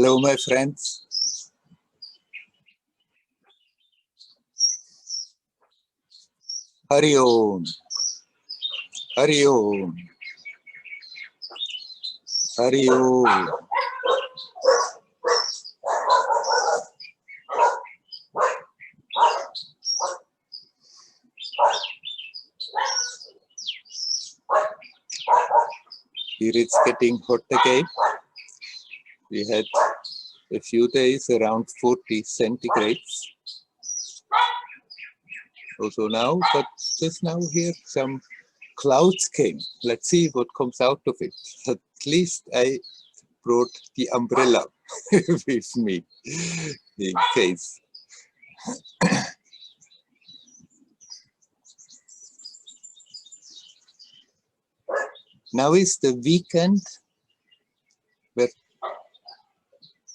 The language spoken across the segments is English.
Hello, my friends. Hari Om. Hari Om. Hari Om. Here it's getting hot again. We had a few days around 40 centigrades. Also now, but just now here some clouds came. Let's see what comes out of it. At least I brought the umbrella with me in case. Now is the weekend where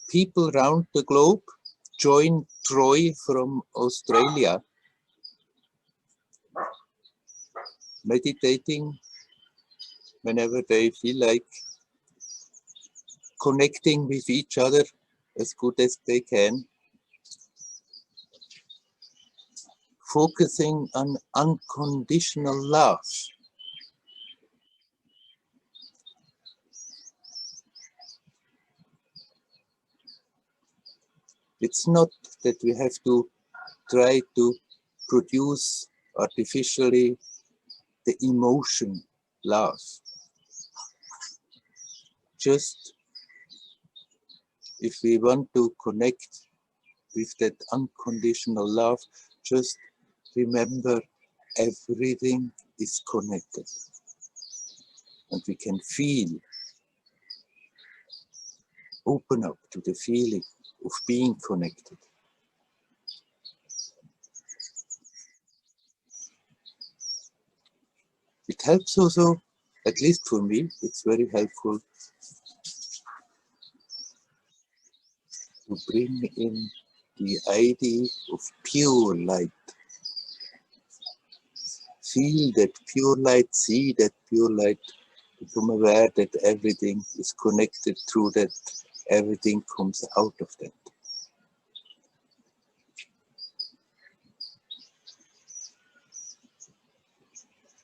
people around the globe join Troy from Australia, meditating whenever they feel like, connecting with each other as good as they can, focusing on unconditional love. It's not that we have to try to produce artificially the emotion love. Just if we want to connect with that unconditional love, just remember everything is connected. And we can feel, open up to the feeling of being connected. It helps also, at least for me, it's very helpful to bring in the idea of pure light. Feel that pure light, see that pure light, become aware that everything is connected through that, everything comes out of that.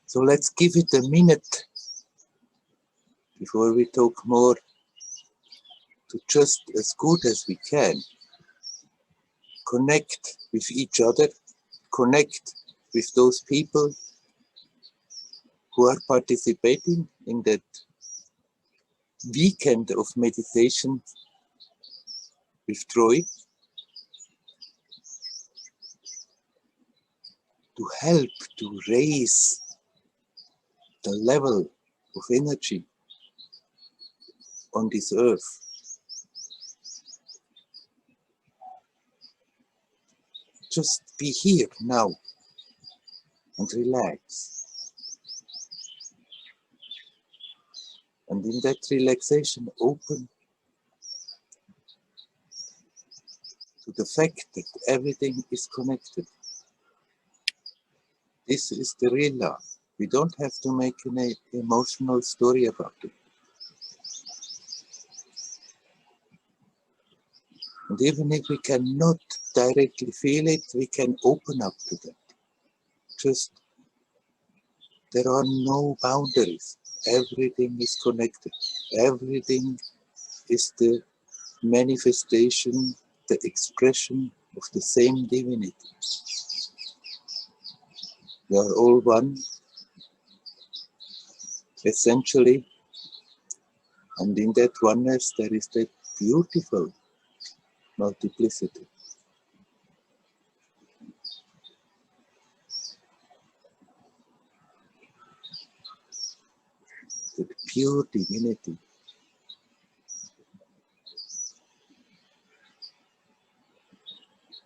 So let's give it a minute before we talk more, to just as good as we can connect with each other, connect with those people who are participating in that weekend of meditation with Troy, to help to raise the level of energy on this earth. Just be here now and relax. And in that relaxation, open to the fact that everything is connected. This is the real love. We don't have to make an emotional story about it. And even if we cannot directly feel it, we can open up to that. Just, there are no boundaries. Everything is connected. Everything is the manifestation, the expression of the same divinity. We are all one, essentially, and in that oneness there is that beautiful multiplicity. That pure divinity.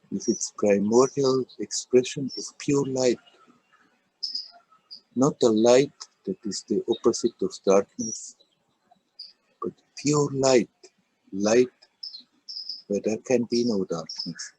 With its primordial expression of pure light. Not a light that is the opposite of darkness, but pure light, light where there can be no darkness.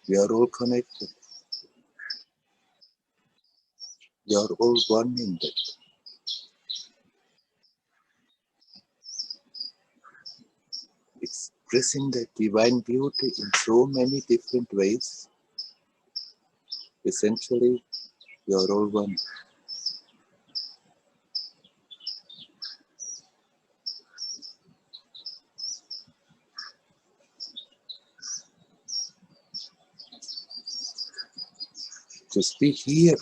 We are all connected. We are all one in that. Expressing that divine beauty in so many different ways. Essentially, we are all one. Just be here,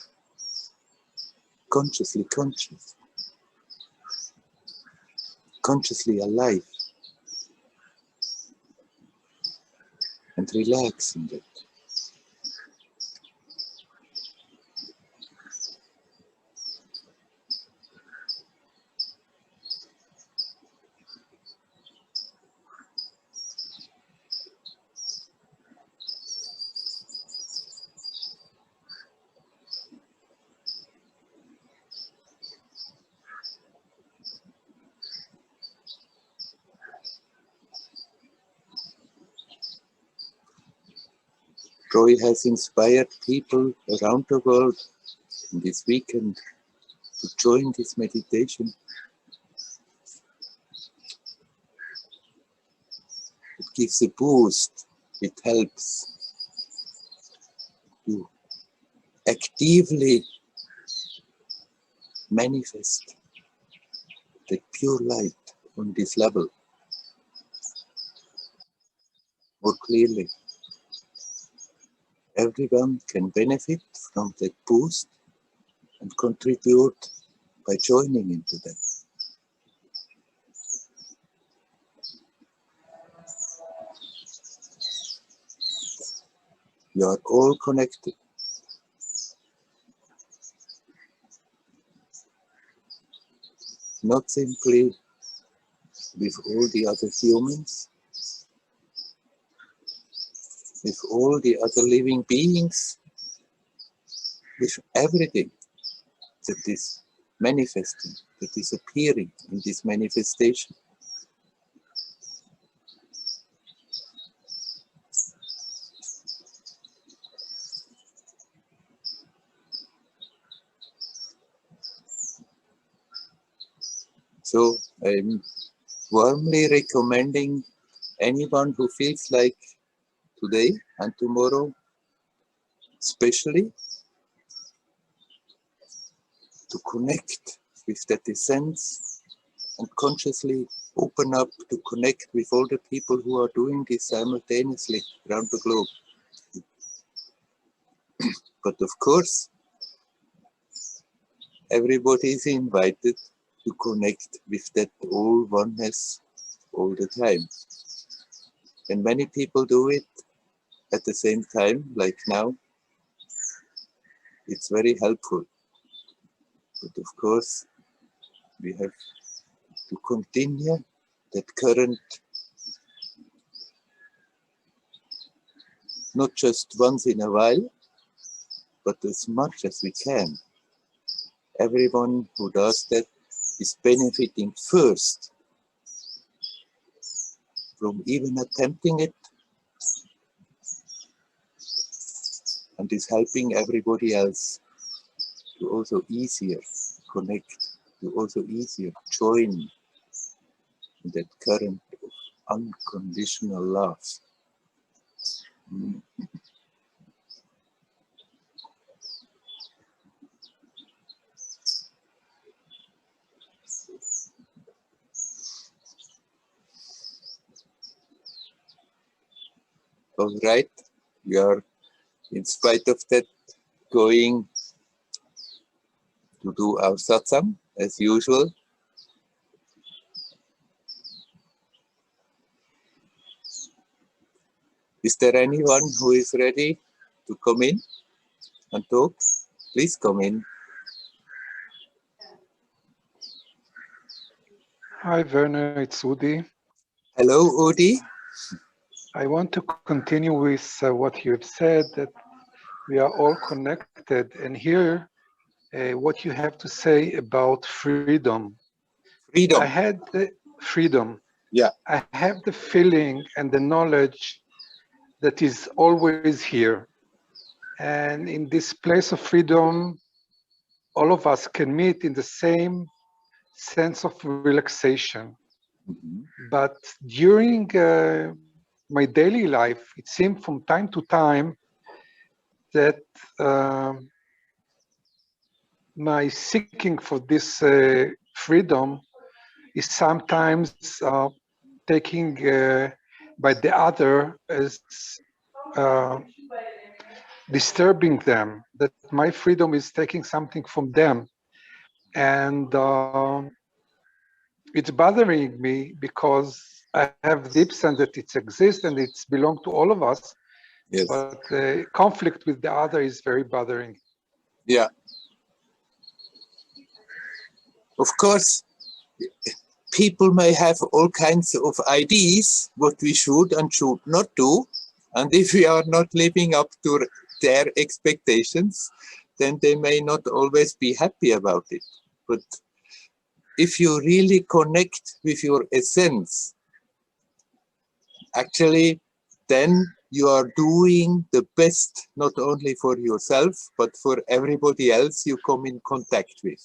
consciously conscious, consciously alive, and relax in that. Roy has inspired people around the world in this weekend to join this meditation. It gives a boost. It helps to actively manifest the pure light on this level more clearly. Everyone can benefit from that boost and contribute by joining into that. We are all connected. Not simply with all the other humans, with all the other living beings, with everything that is manifesting, that is appearing in this manifestation. So I'm warmly recommending anyone who feels like today and tomorrow, especially, to connect with that essence and consciously open up to connect with all the people who are doing this simultaneously around the globe. But of course, everybody is invited to connect with that all oneness all the time. And many people do it at the same time, like now. It's very helpful. But of course, we have to continue that current, not just once in a while, but as much as we can. Everyone who does that is benefiting first from even attempting it, and is helping everybody else to also easier connect, to also easier join in that current of unconditional love. All right, we are, in spite of that, going to do our satsang as usual. Is there anyone who is ready to come in and talk? Please come in. Hi Werner, it's Udi. Hello, Udi. I want to continue with what you've said, that we are all connected, and hear what you have to say about freedom. Freedom. I had the freedom. Yeah. I have the feeling and the knowledge that is always here. And in this place of freedom, all of us can meet in the same sense of relaxation. Mhm. But during my daily life, it seemed from time to time that my seeking for this freedom is sometimes taking by the other as uh, disturbing them, that my freedom is taking something from them. And it's bothering me because I have deep sense that it exists and it's belong to all of us, Yes. but conflict with the other is very bothering. Yeah. Of course, people may have all kinds of ideas what we should and should not do. And if we are not living up to their expectations, then they may not always be happy about it. But if you really connect with your essence, actually, then you are doing the best, not only for yourself, but for everybody else you come in contact with,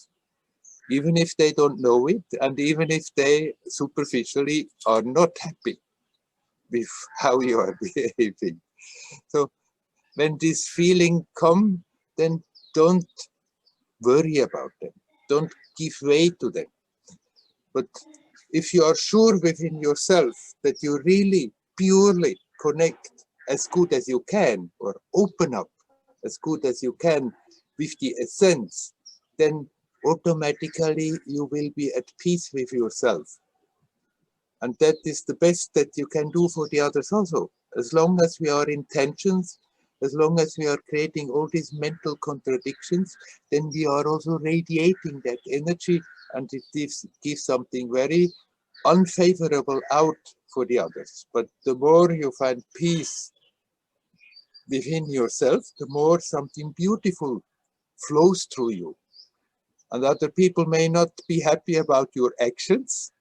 even if they don't know it, and even if they superficially are not happy with how you are behaving. So when this feeling come, then don't worry about them. Don't give way to them. But if you are sure within yourself that you really purely connect as good as you can, or open up as good as you can with the essence, then automatically you will be at peace with yourself. And that is the best that you can do for the others also. As long as we are in tensions, as long as we are creating all these mental contradictions, then we are also radiating that energy, and it gives something very unfavorable out for the others. But the more you find peace within yourself, the more something beautiful flows through you. And other people may not be happy about your actions,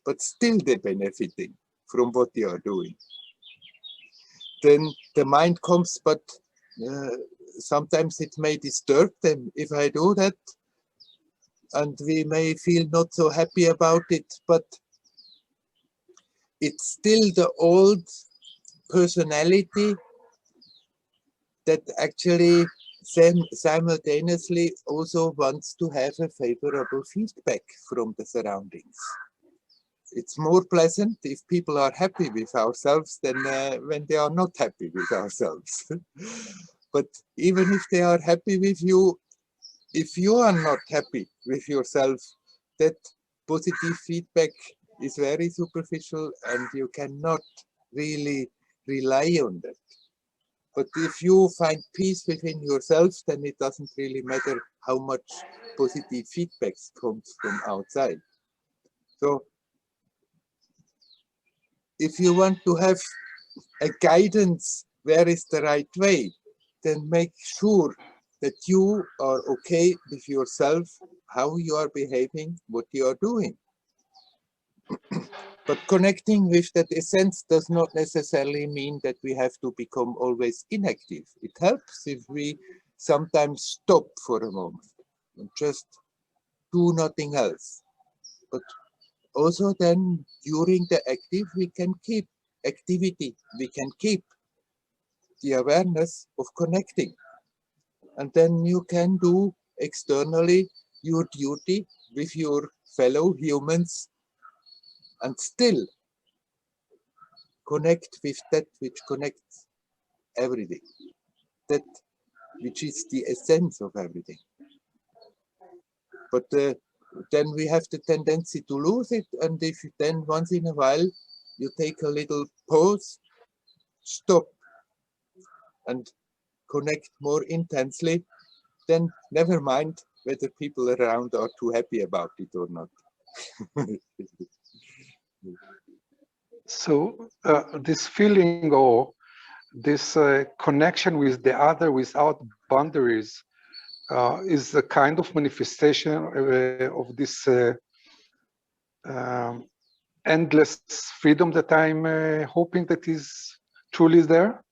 but still they're benefiting from what you are doing. Then the mind comes, but uh, sometimes it may disturb them if I do that, and we may feel not so happy about it, but it's still the old personality that actually simultaneously also wants to have a favorable feedback from the surroundings. It's more pleasant if people are happy with ourselves than when they are not happy with ourselves. But even if they are happy with you, if you are not happy with yourself, that positive feedback is very superficial and you cannot really rely on that. But if you find peace within yourself, then it doesn't really matter how much positive feedback comes from outside. So if you want to have a guidance where is the right way, then make sure that you are okay with yourself, how you are behaving, what you are doing. But connecting with that essence does not necessarily mean that we have to become always inactive. It helps if we sometimes stop for a moment and just do nothing else. But also then during the active, we can keep activity, we can keep the awareness of connecting. And then you can do externally your duty with your fellow humans and still connect with that which connects everything, that which is the essence of everything. But then we have the tendency to lose it, and if then once in a while you take a little pause, stop, and connect more intensely, then never mind whether people around are too happy about it or not. So this feeling or this connection with the other without boundaries is a kind of manifestation of this endless freedom that I'm hoping that is truly there.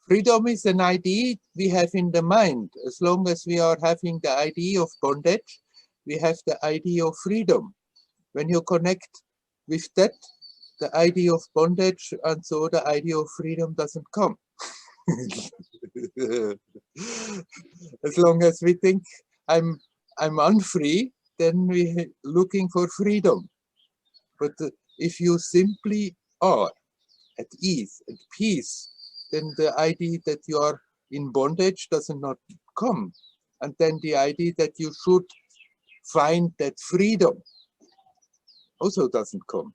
Freedom is an idea we have in the mind. As long as we are having the idea of bondage, we have the idea of freedom. When you connect with that, the idea of bondage, and so the idea of freedom doesn't come. As long as we think I'm unfree, then we're looking for freedom. But if you simply are at ease, at peace, then the idea that you are in bondage does not come. And then the idea that you should find that freedom also doesn't come.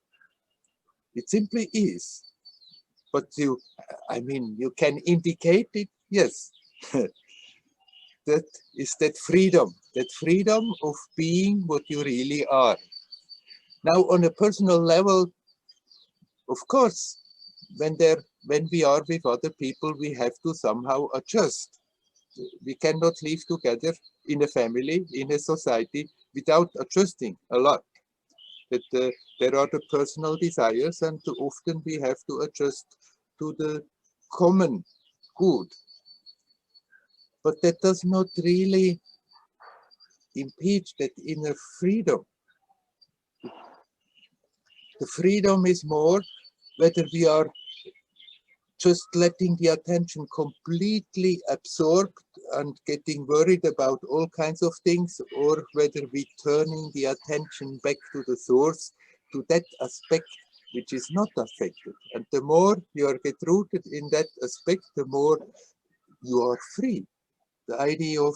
It simply is. But you, I mean, you can indicate it, yes. That is that freedom of being what you really are. Now, on a personal level, of course, when we are with other people, we have to somehow adjust. We cannot live together in a family, in a society, without adjusting a lot. That there are the personal desires, and too often we have to adjust to the common good. But that does not really impede that inner freedom. The freedom is more whether we are just letting the attention completely absorbed and getting worried about all kinds of things, or whether we turning the attention back to the source, to that aspect which is not affected. And the more you are get rooted in that aspect, the more you are free. The idea of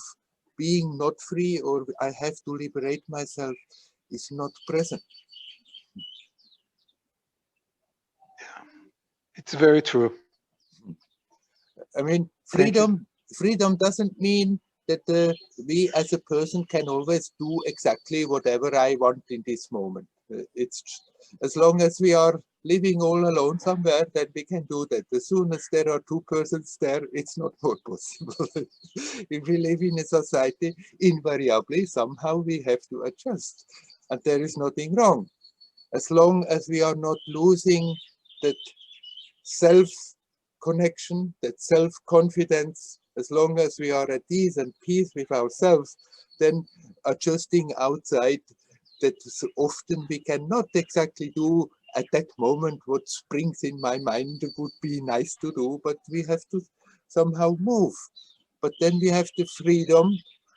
being not free, or I have to liberate myself, is not present. It's very true. I mean, freedom doesn't mean that we as a person can always do exactly whatever I want in this moment. It's as long as we are living all alone somewhere, then we can do that. As soon as there are two persons there, it's not more possible. If we live in a society, invariably, somehow we have to adjust. And there is nothing wrong. As long as we are not losing that self-connection, that self-confidence, as long as we are at ease and peace with ourselves, then adjusting outside, that often we cannot exactly do at that moment what springs in my mind would be nice to do, but we have to somehow move. But then we have the freedom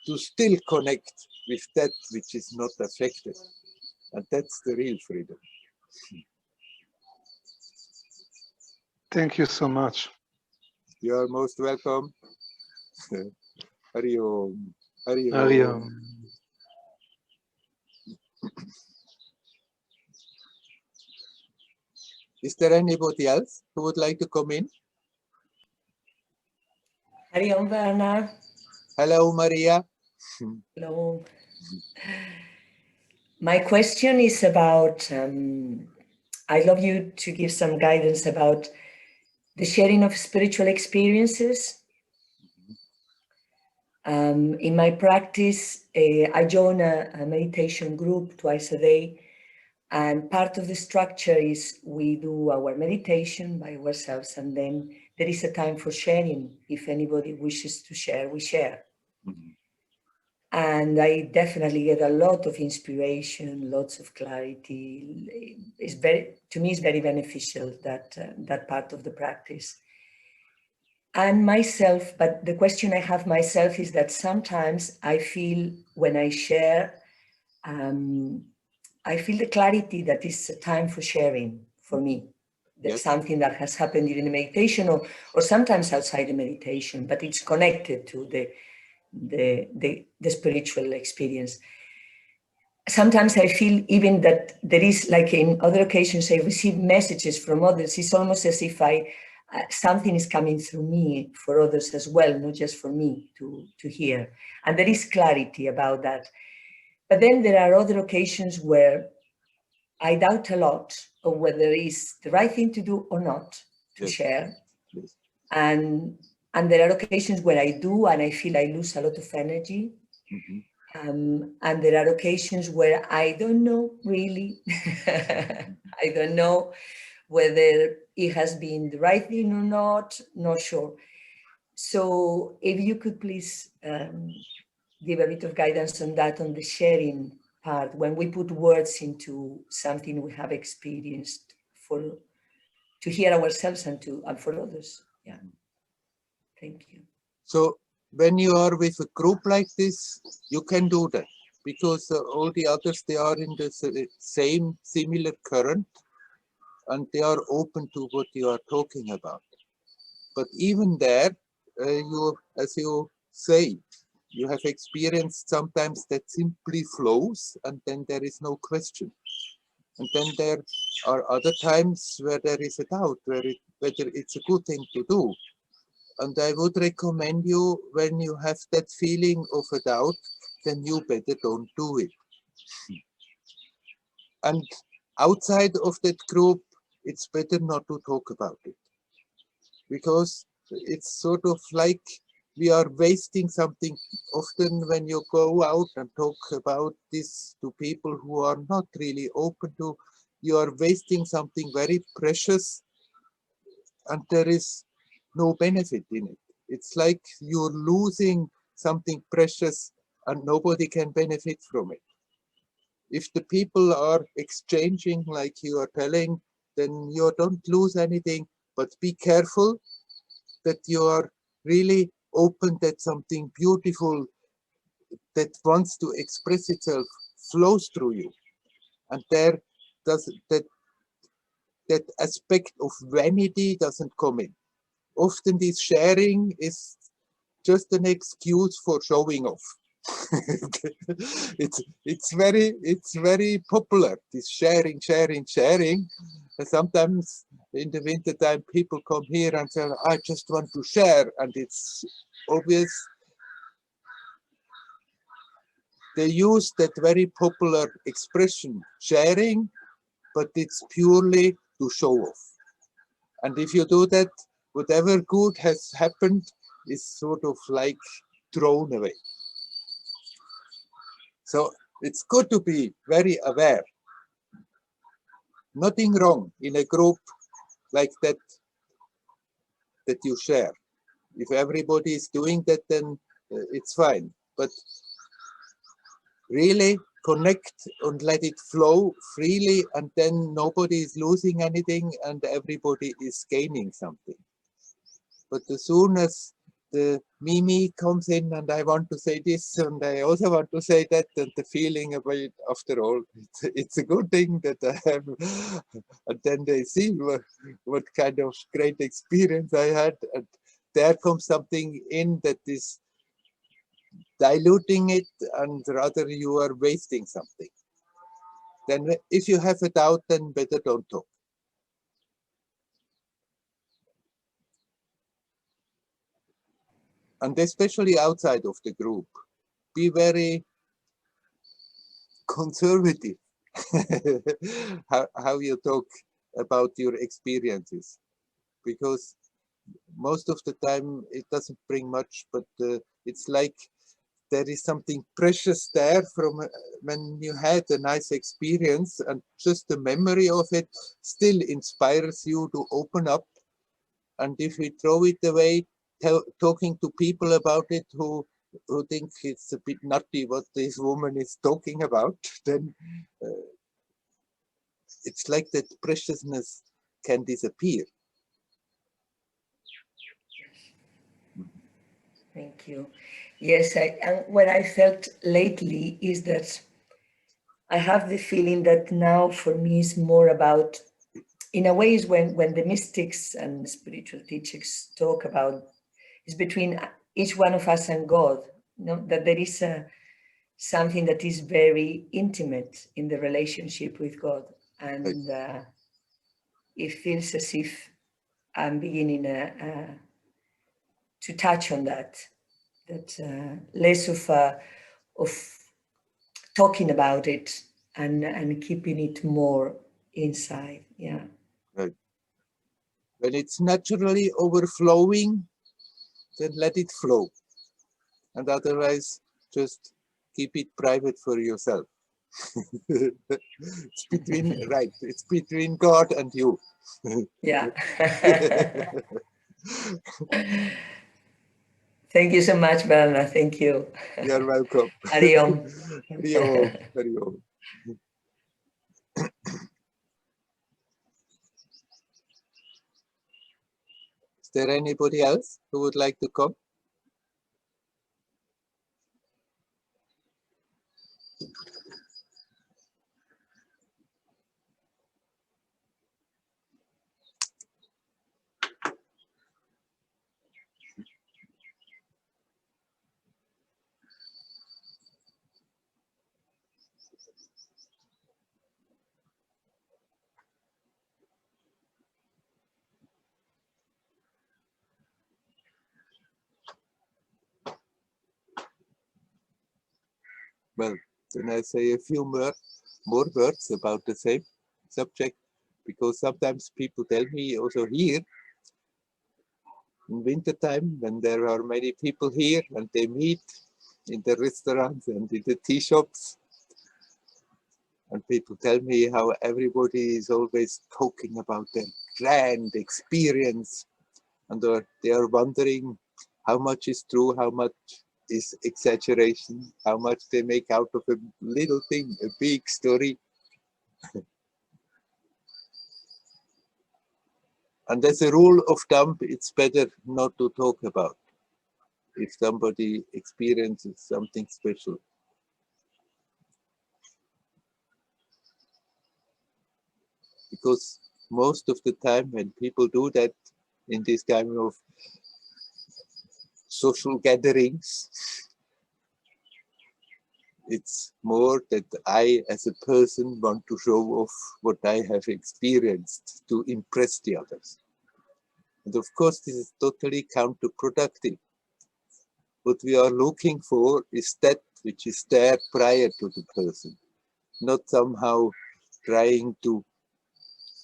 to still connect with that which is not affected. And that's the real freedom. Thank you so much. You are most welcome. Hari Om. Hari Hari Om. Om. Is there anybody else who would like to come in? Hari Om, Werner. Hello, Maria. Hello. My question is about, I'd love you to give some guidance about the sharing of spiritual experiences. In my practice, I join a meditation group twice a day, and part of the structure is we do our meditation by ourselves, and then there is a time for sharing. If anybody wishes to share, we share. Mm-hmm. And I definitely get a lot of inspiration, lots of clarity. It's to me, it's very beneficial, that part of the practice. And myself, but the question I have myself is that sometimes I feel when I share, I feel the clarity that is a time for sharing for me. That's yes. Something that has happened during the meditation or sometimes outside the meditation, but it's connected to the spiritual experience. Sometimes I feel even that there is, like in other occasions, I receive messages from others. It's almost as if something is coming through me for others as well, not just for me to hear. And there is clarity about that. But then there are other occasions where I doubt a lot of whether it's the right thing to do or not to yes. share. Yes. And there are occasions where I do and I feel I lose a lot of energy. Mm-hmm. And there are occasions where I don't know really. I don't know whether it has been the right thing or not sure. So if you could please give a bit of guidance on that, on the sharing part, when we put words into something we have experienced, for to hear ourselves and for others. Yeah. Thank you. So when you are with a group like this, you can do that, because all the others, they are in the same similar current, and they are open to what you are talking about. But even there, as you say, you have experienced sometimes that simply flows, and then there is no question. And then there are other times where there is a doubt, whether it's a good thing to do. And I would recommend you, when you have that feeling of a doubt, then you better don't do it. And outside of that group, it's better not to talk about it, because it's sort of like we are wasting something. Often when you go out and talk about this to people who are not really open to, you are wasting something very precious, and there is no benefit in it. It's like you're losing something precious and nobody can benefit from it. If the people are exchanging like you are telling, then you don't lose anything, but be careful that you are really open, that something beautiful that wants to express itself flows through you. And there does that aspect of vanity doesn't come in. Often this sharing is just an excuse for showing off. it's very popular, this sharing. And sometimes in the winter time people come here and say, I just want to share, and it's obvious they use that very popular expression, sharing, but it's purely to show off. And if you do that, whatever good has happened is sort of like thrown away. So it's good to be very aware. Nothing wrong in a group like that you share. If everybody is doing that, then it's fine. But really connect and let it flow freely, and then nobody is losing anything and everybody is gaining something. But as soon as the me comes in, and I want to say this and I also want to say that, and the feeling about it, after all, it's a good thing that I have, and then they see what kind of great experience I had, and there comes something in that is diluting it, and rather you are wasting something. Then if you have a doubt, then better don't talk. And especially outside of the group, be very conservative how you talk about your experiences, because most of the time it doesn't bring much, but it's like there is something precious there from when you had a nice experience, and just the memory of it still inspires you to open up. And if we throw it away, talking to people about it who think it's a bit nutty what this woman is talking about, then it's like that preciousness can disappear. Thank you. Yes, and what I felt lately is that I have the feeling that now for me is more about, in a way, is when the mystics and spiritual teachers talk about, is between each one of us and God, you know, that there is something that is very intimate in the relationship with God. And it feels as if I'm beginning to touch on that less of talking about it and keeping it more inside. Yeah. Right. When it's naturally overflowing, then let it flow. And otherwise, just keep it private for yourself. It's between, right, it's between God and you. Yeah. Thank you so much, Werner. Thank you. You're welcome. Hari Om. Hari Om. Hari Om. Is there anybody else who would like to come? Well, then I say a few more words about the same subject, because sometimes people tell me also here in winter time when there are many people here and they meet in the restaurants and in the tea shops, and people tell me how everybody is always talking about their grand experience, and they are wondering how much is true, how much is exaggeration, how much they make out of a little thing, a big story. And as a rule of thumb, it's better not to talk about if somebody experiences something special. Because most of the time when people do that in this kind of social gatherings, it's more that I, as a person, want to show off what I have experienced to impress the others. And of course, this is totally counterproductive. What we are looking for is that which is there prior to the person, not somehow trying to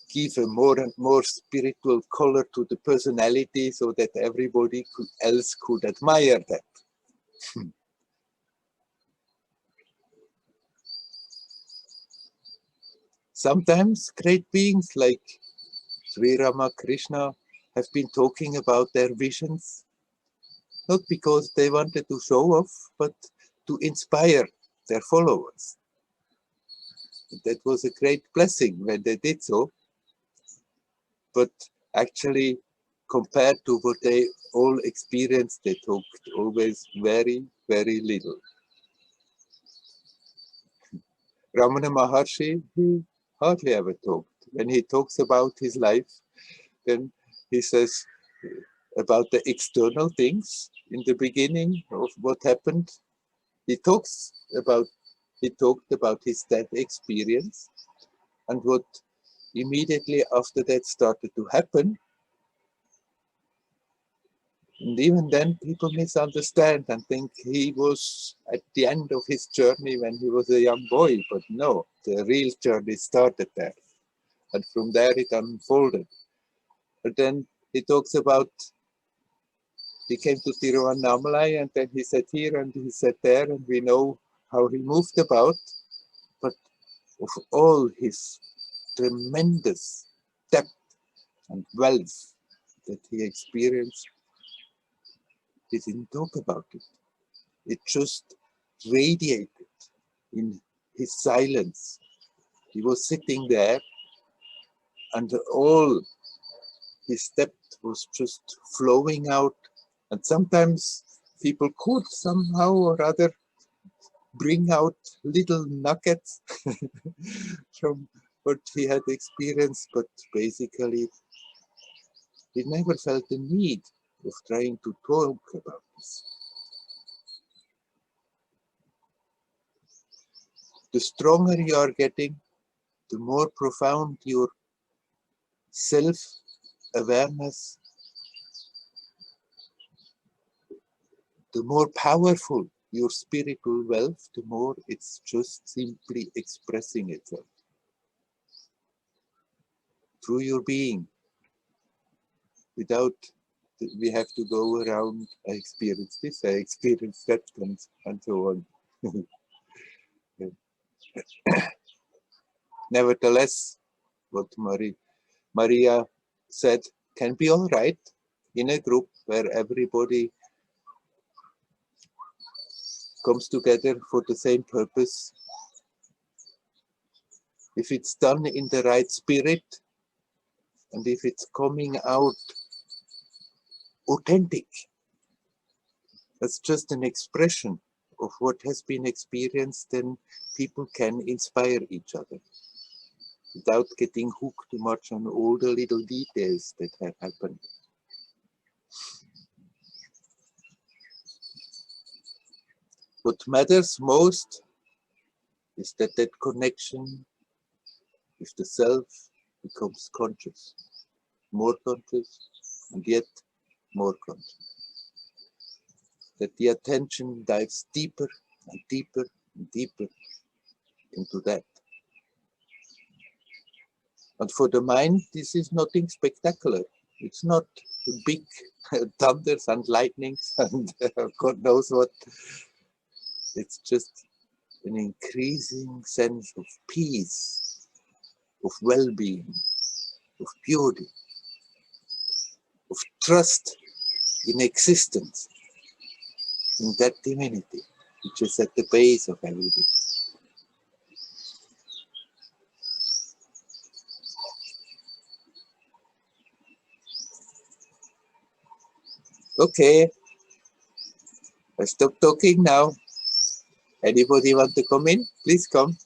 give a more and more spiritual color to the personality so that everybody else could admire that. Sometimes great beings like Sri Ramakrishna have been talking about their visions, not because they wanted to show off, but to inspire their followers. That was a great blessing when they did so, but actually compared to what they all experienced, they talked always very, very little. Ramana Maharshi, he hardly ever talked. When he talks about his life, then he says about the external things in the beginning of what happened. He talked about his death experience and what immediately after that started to happen. And even then people misunderstand and think he was at the end of his journey when he was a young boy, but no, the real journey started there. And from there it unfolded. But then he talks about, he came to Tiruvannamalai and then he sat here and he sat there and we know how he moved about. But of all his tremendous depth and wealth that he experienced, he didn't talk about it. It just radiated in his silence. He was sitting there and all his depth was just flowing out. And sometimes people could somehow or other bring out little nuggets from what he had experienced, but basically he never felt the need of trying to talk about this. The stronger you are getting, the more profound your self-awareness, the more powerful your spiritual wealth, the more it's just simply expressing itself through your being, without we have to go around, I experienced this, I experienced that, and so on. Nevertheless, what Maria said can be all right in a group where everybody comes together for the same purpose, if it's done in the right spirit, and if it's coming out authentic, that's just an expression of what has been experienced, then people can inspire each other without getting hooked too much on all the little details that have happened. What matters most is that that connection with the self becomes conscious, more conscious, and yet more conscious. That the attention dives deeper and deeper and deeper into that. And for the mind, this is nothing spectacular. It's not big thunders and lightnings and God knows what. It's just an increasing sense of peace, of well-being, of beauty, of trust in existence, in that divinity, which is at the base of everything. Okay, I stop talking now. Anybody want to come in? Please come.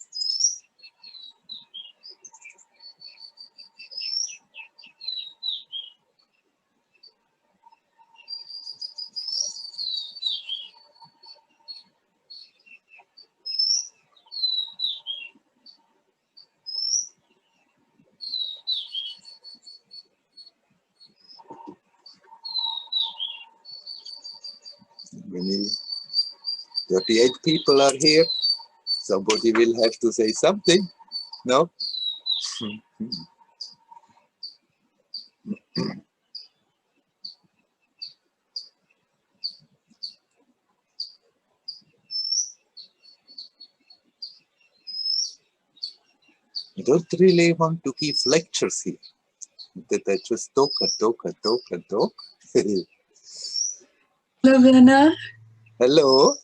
Many 38 people are here. Somebody will have to say something, no? I don't really want to give lectures here, that I just talk and talk and talk and talk. Hello, Werner. Hello.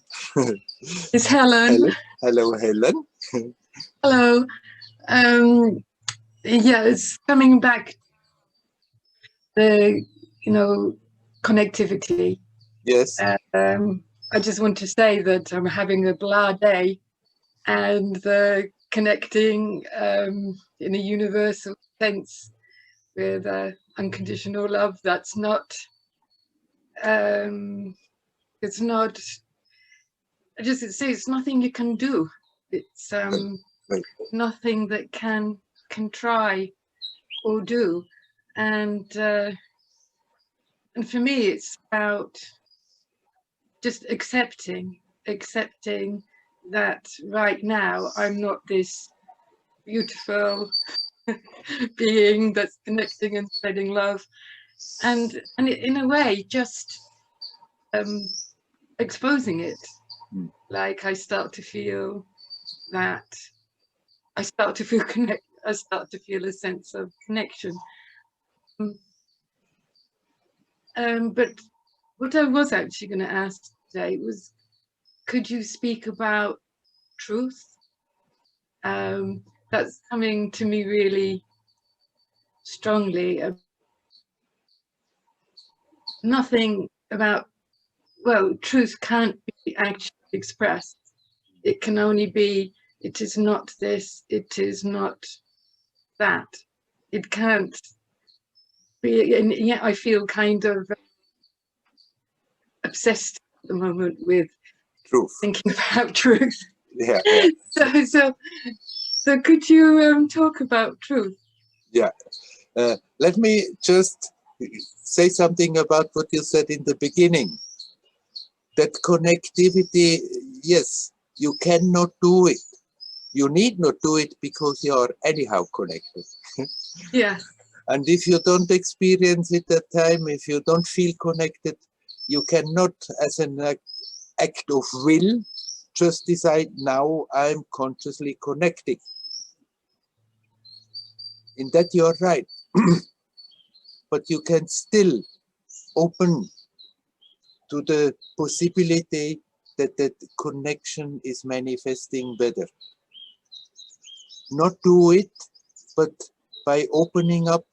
It's Helen. Hello, Helen. Hello. Yeah, it's coming back. The connectivity. Yes. I just want to say that I'm having a blah day, and connecting in a universal sense with unconditional love. That's not. It's not. I just say it's nothing you can do. It's nothing that can try or do, and for me it's about just accepting that right now I'm not this beautiful being that's connecting and spreading love, and in a way just exposing it. Like I start to feel that I start to feel a sense of connection. But what I was actually going to ask today was, could you speak about truth? That's coming to me really strongly. Nothing about, well, truth can't be actually expressed. It can only be, it is not this, it is not that. It can't be, and yet I feel kind of obsessed at the moment with truth. Thinking about truth. Yeah. So could you talk about truth? Yeah. Let me just say something about what you said in the beginning. That connectivity, yes, you cannot do it. You need not do it because you are anyhow connected. Yeah. And if you don't experience it at time, if you don't feel connected, you cannot, as an act of will, just decide, now I'm consciously connecting. In that you're right. But you can still open to the possibility that that connection is manifesting better. Not do it, but by opening up,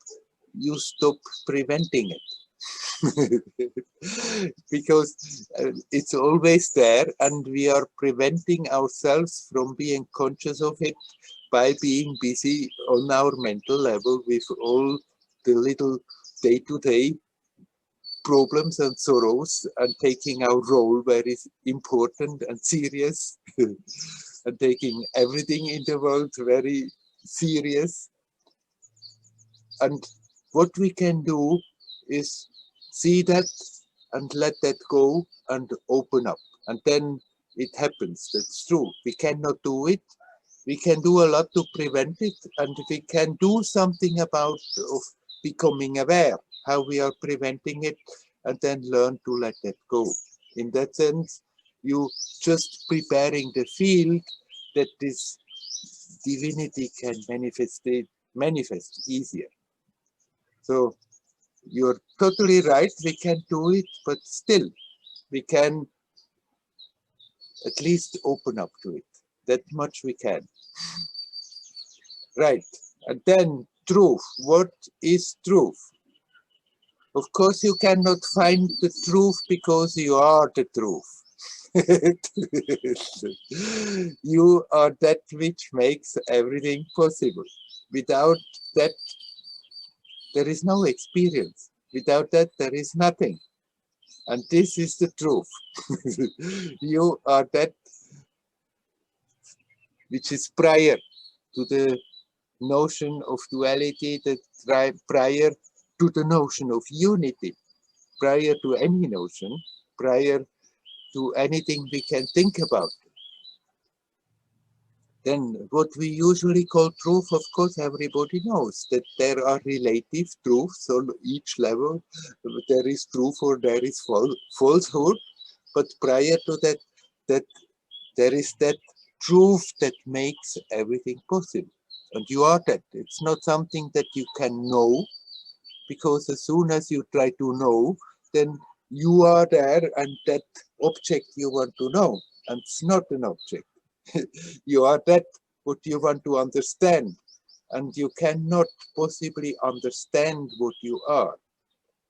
you stop preventing it. Because it's always there, and we are preventing ourselves from being conscious of it by being busy on our mental level with all the little day-to-day problems and sorrows, and taking our role very important and serious and taking everything in the world very serious. And what we can do is see that and let that go and open up, and then it happens. That's true. We cannot do it. We can do a lot to prevent it, and we can do something about of becoming aware how we are preventing it, and then learn to let that go. In that sense, you just preparing the field that this divinity can manifest easier. So you're totally right, we can do it, but still we can at least open up to it. That much we can. Right. And then truth. What is truth? Of course, you cannot find the truth because you are the truth. You are that which makes everything possible. Without that, there is no experience. Without that, there is nothing. And this is the truth. You are that which is prior to the notion of duality, that prior to the notion of unity, prior to any notion, prior to anything we can think about. Then what we usually call truth, of course, everybody knows that there are relative truths on each level. There is truth or there is falsehood, but prior to that, there is that truth that makes everything possible. And you are that. It's not something that you can know, because as soon as you try to know, then you are there, and that object you want to know, and it's not an object. You are that what you want to understand, and you cannot possibly understand what you are.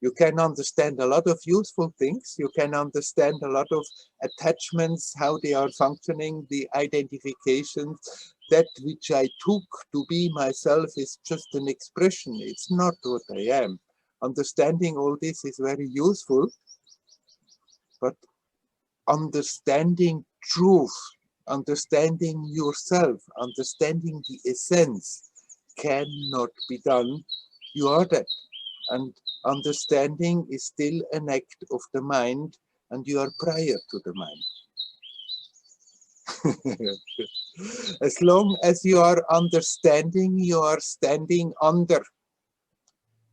You can understand a lot of useful things. You can understand a lot of attachments, how they are functioning, the identifications. That which I took to be myself is just an expression. It's not what I am. Understanding all this is very useful, but understanding truth, understanding yourself, understanding the essence cannot be done. You are that. And understanding is still an act of the mind, and you are prior to the mind. As long as you are understanding, you are standing under.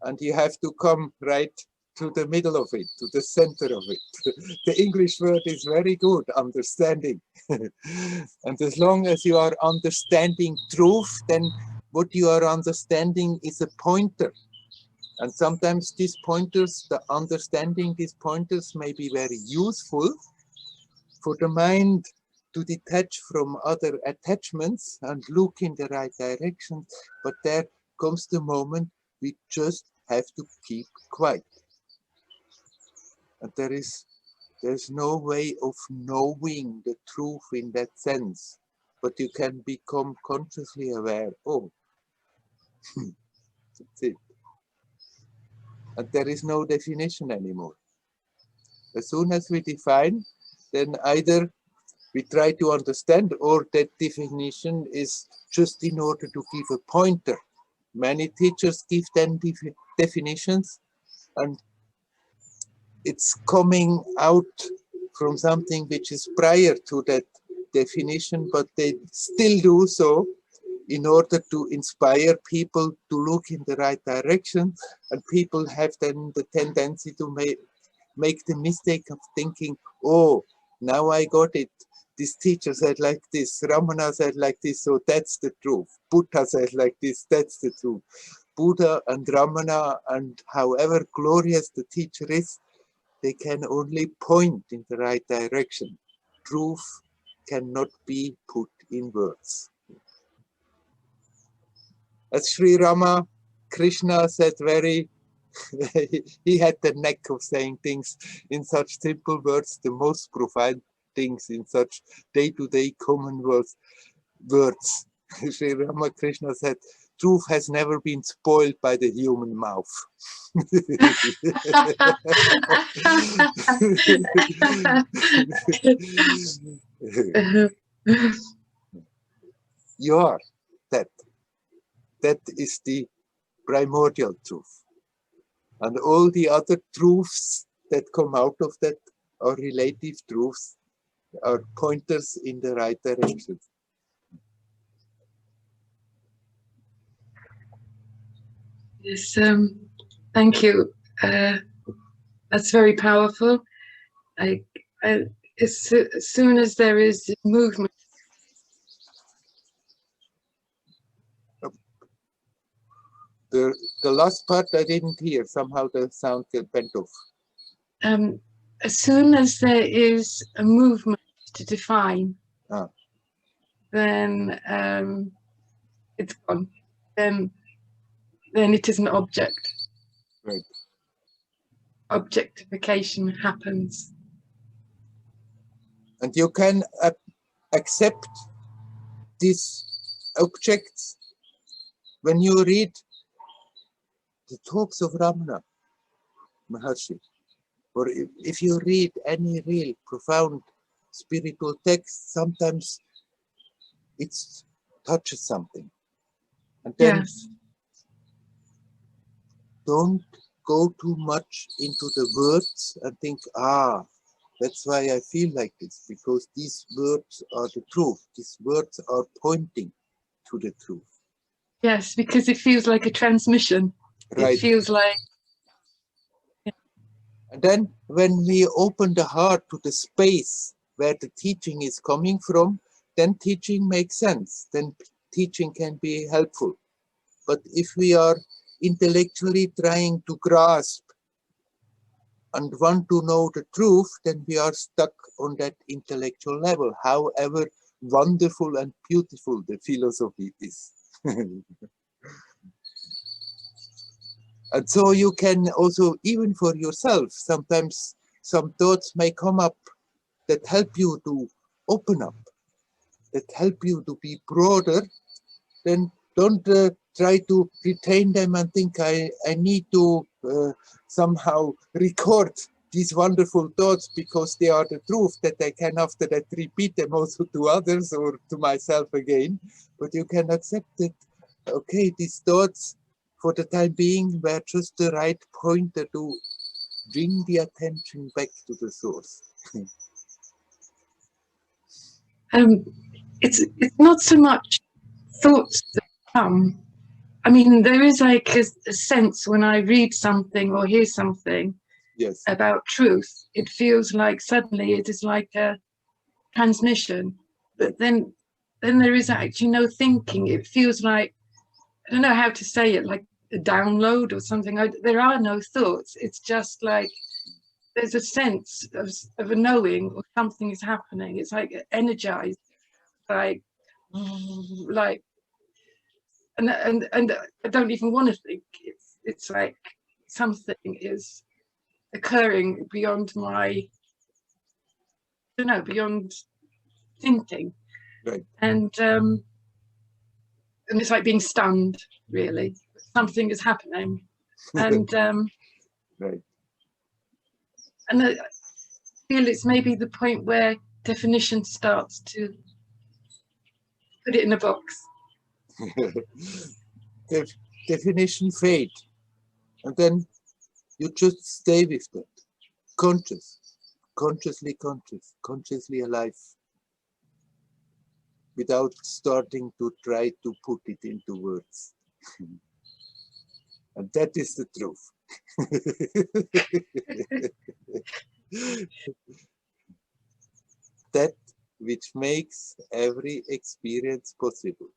And you have to come right to the middle of it, to the center of it. The English word is very good, understanding. And as long as you are understanding truth, then what you are understanding is a pointer. And sometimes these pointers, the understanding these pointers may be very useful for the mind to detach from other attachments and look in the right direction. But there comes the moment we just have to keep quiet. And there's no way of knowing the truth in that sense, but you can become consciously aware. Oh, that's it. And there is no definition anymore. As soon as we define, then either we try to understand, or that definition is just in order to give a pointer. Many teachers give them definitions, and it's coming out from something which is prior to that definition, but they still do so in order to inspire people to look in the right direction. And people have then the tendency to make the mistake of thinking, oh, now I got it. This teacher said like this, Ramana said like this, so that's the truth. Buddha said like this, that's the truth. Buddha and Ramana, and however glorious the teacher is, they can only point in the right direction. truth cannot be put in words. As Sri Rama Krishna said, he had the knack of saying things in such simple words, the most profound things in such day-to-day common words. Sri Ramakrishna said, truth has never been spoiled by the human mouth. You are that. That is the primordial truth. And all the other truths that come out of that are relative truths, are pointers in the right direction. Yes, thank you. That's very powerful. As soon as there is movement. The last part I didn't hear. Somehow the sound went off. As soon as there is a movement to define, then it's gone. Then it is an object. Right. Objectification happens. And you can accept these objects when you read the talks of Ramana Maharshi, or if you read any real profound spiritual text, sometimes it touches something. And then Yes. Don't go too much into the words and think, that's why I feel like this, because these words are the truth. These words are pointing to the truth. Yes, because it feels like a transmission. Right. It feels like... And then when we open the heart to the space where the teaching is coming from, then teaching makes sense. Then teaching can be helpful. But if we are intellectually trying to grasp and want to know the truth, then we are stuck on that intellectual level, however wonderful and beautiful the philosophy is. And so you can also, even for yourself, sometimes some thoughts may come up that help you to open up, that help you to be broader. Then don't try to retain them and think I need to somehow record these wonderful thoughts because they are the truth, that I can after that repeat them also to others or to myself again. But you can accept that, okay, these thoughts for the time being were just the right pointer to bring the attention back to the source. It's not so much thoughts that come. I mean, there is like a sense when I read something or hear something Yes. about truth, it feels like suddenly it is like a transmission. But then there is actually no thinking. It feels like, I don't know how to say it, like a download or something. There are no thoughts. It's just like there's a sense of a knowing or something is happening. It's like energized, like and I don't even want to think. It's like something is occurring beyond my, I don't know, beyond thinking. Right. And it's like being stunned, really. Something is happening. And right. And I feel it's maybe the point where definition starts to put it in a box. Definition fade, and then you just stay with that. Consciously conscious, consciously alive, without starting to try to put it into words. And that is the truth. That which makes every experience possible.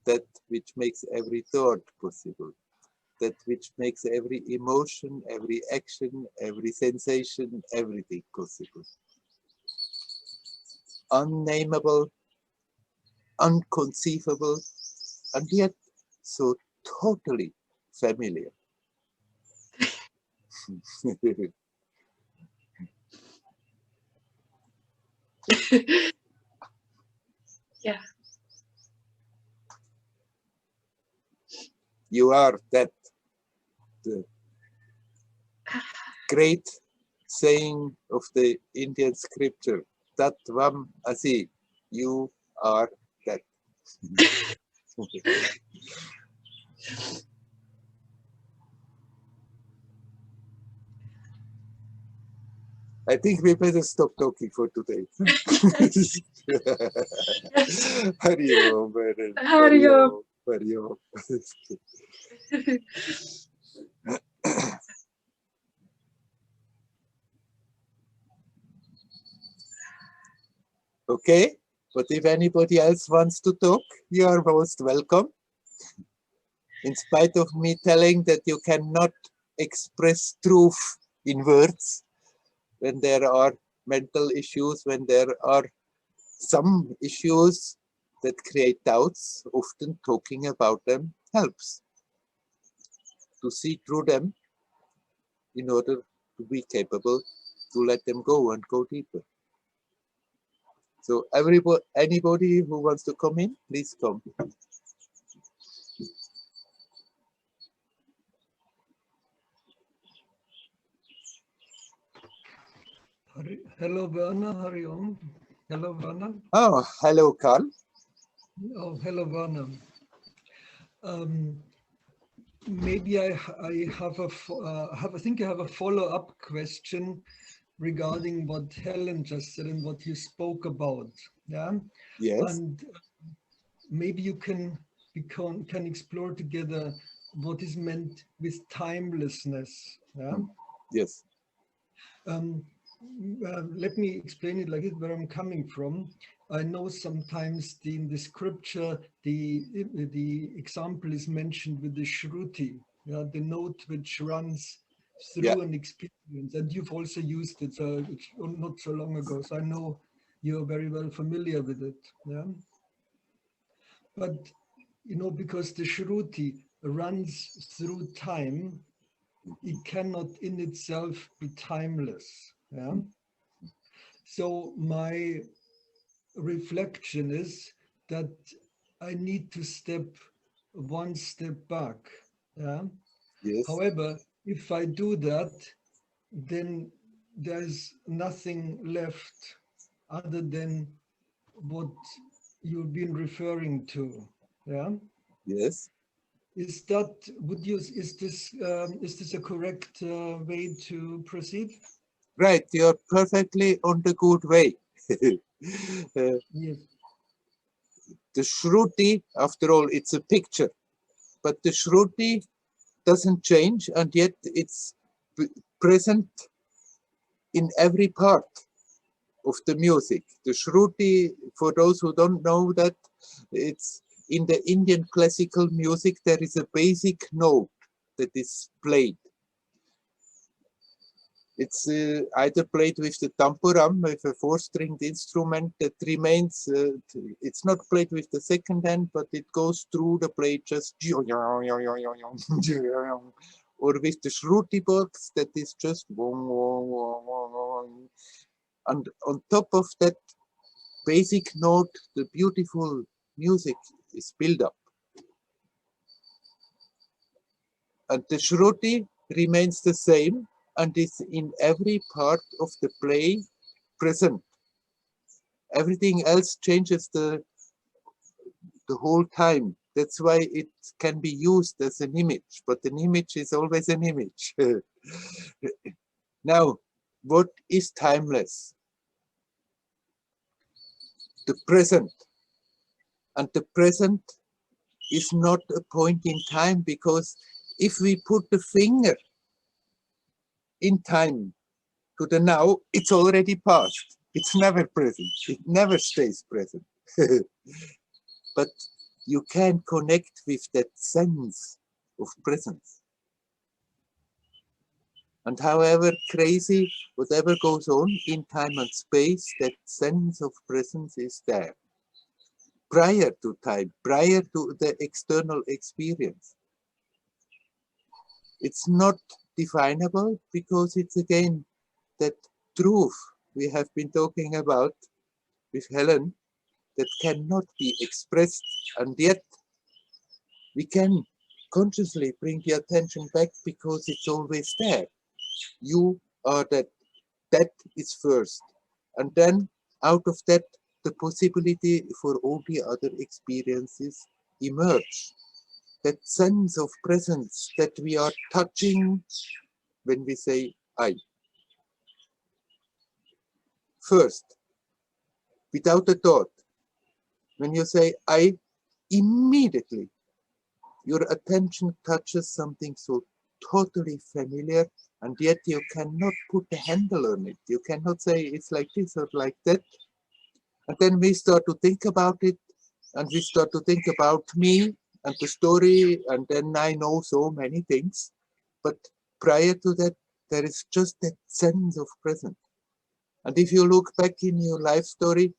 That which makes every thought possible. That which makes every emotion, every action, every sensation, everything possible. unnameable, unconceivable, and yet so totally familiar. Yeah. You are that. The great saying of the Indian scripture, Tattvam Asi, you are that. I think we better stop talking for today. Hari Om, Werner. Hari Om. Hari Om. Okay, but if anybody else wants to talk, you are most welcome. In spite of me telling that you cannot express truth in words, when there are mental issues, when there are some issues that create doubts, often talking about them helps to see through them in order to be capable to let them go and go deeper. So anybody who wants to come in, please come. Hello, Werner. Hari Om. Hello, Werner. Oh, hello, Carl. Oh, hello, Werner. Maybe I have I think I have a follow-up question regarding what Helen just said and what you spoke about. Yeah. Yes. And maybe you can explore together what is meant with timelessness. Yeah. Yes. Let me explain it like it where I'm coming from. I know sometimes in the scripture the example is mentioned with the shruti, the note which runs through an experience, and you've also used it it's not so long ago, so I know you're very well familiar with it. Yeah, but you know, because the shruti runs through time, it cannot in itself be timeless. Yeah. So my reflection is that I need to step one step back. Yeah. Yes. However, if I do that, then there's nothing left other than what you've been referring to. Yeah. Yes. Is this a correct way to proceed? Right, you're perfectly on the good way. Yes. The Shruti, after all, it's a picture, but the Shruti doesn't change, and yet it's present in every part of the music. The Shruti, for those who don't know that, it's in the Indian classical music, there is a basic note that is played. It's either played with the tampuram, with a four-stringed instrument that remains, it's not played with the second hand, but it goes through the plate just, or with the shruti box that is just, and on top of that basic note, the beautiful music is built up. And the shruti remains the same and is in every part of the play present. Everything else changes the whole time. That's why it can be used as an image, but an image is always an image. Now, what is timeless? The present. And the present is not a point in time, because if we put the finger in time to the now, it's already past. It's never present. It never stays present. But you can connect with that sense of presence. And however crazy, whatever goes on in time and space, that sense of presence is there. Prior to time, prior to the external experience. It's not definable because it's again that truth we have been talking about with Helen that cannot be expressed, and yet we can consciously bring the attention back because it's always there. You are that is first, and then out of that the possibility for all the other experiences emerge. That sense of presence that we are touching when we say I. First, without a thought, when you say I, immediately your attention touches something so totally familiar, and yet you cannot put a handle on it. You cannot say it's like this or like that. And then we start to think about it, and we start to think about me and the story, and then I know so many things. But prior to that, there is just that sense of presence. And if you look back in your life story,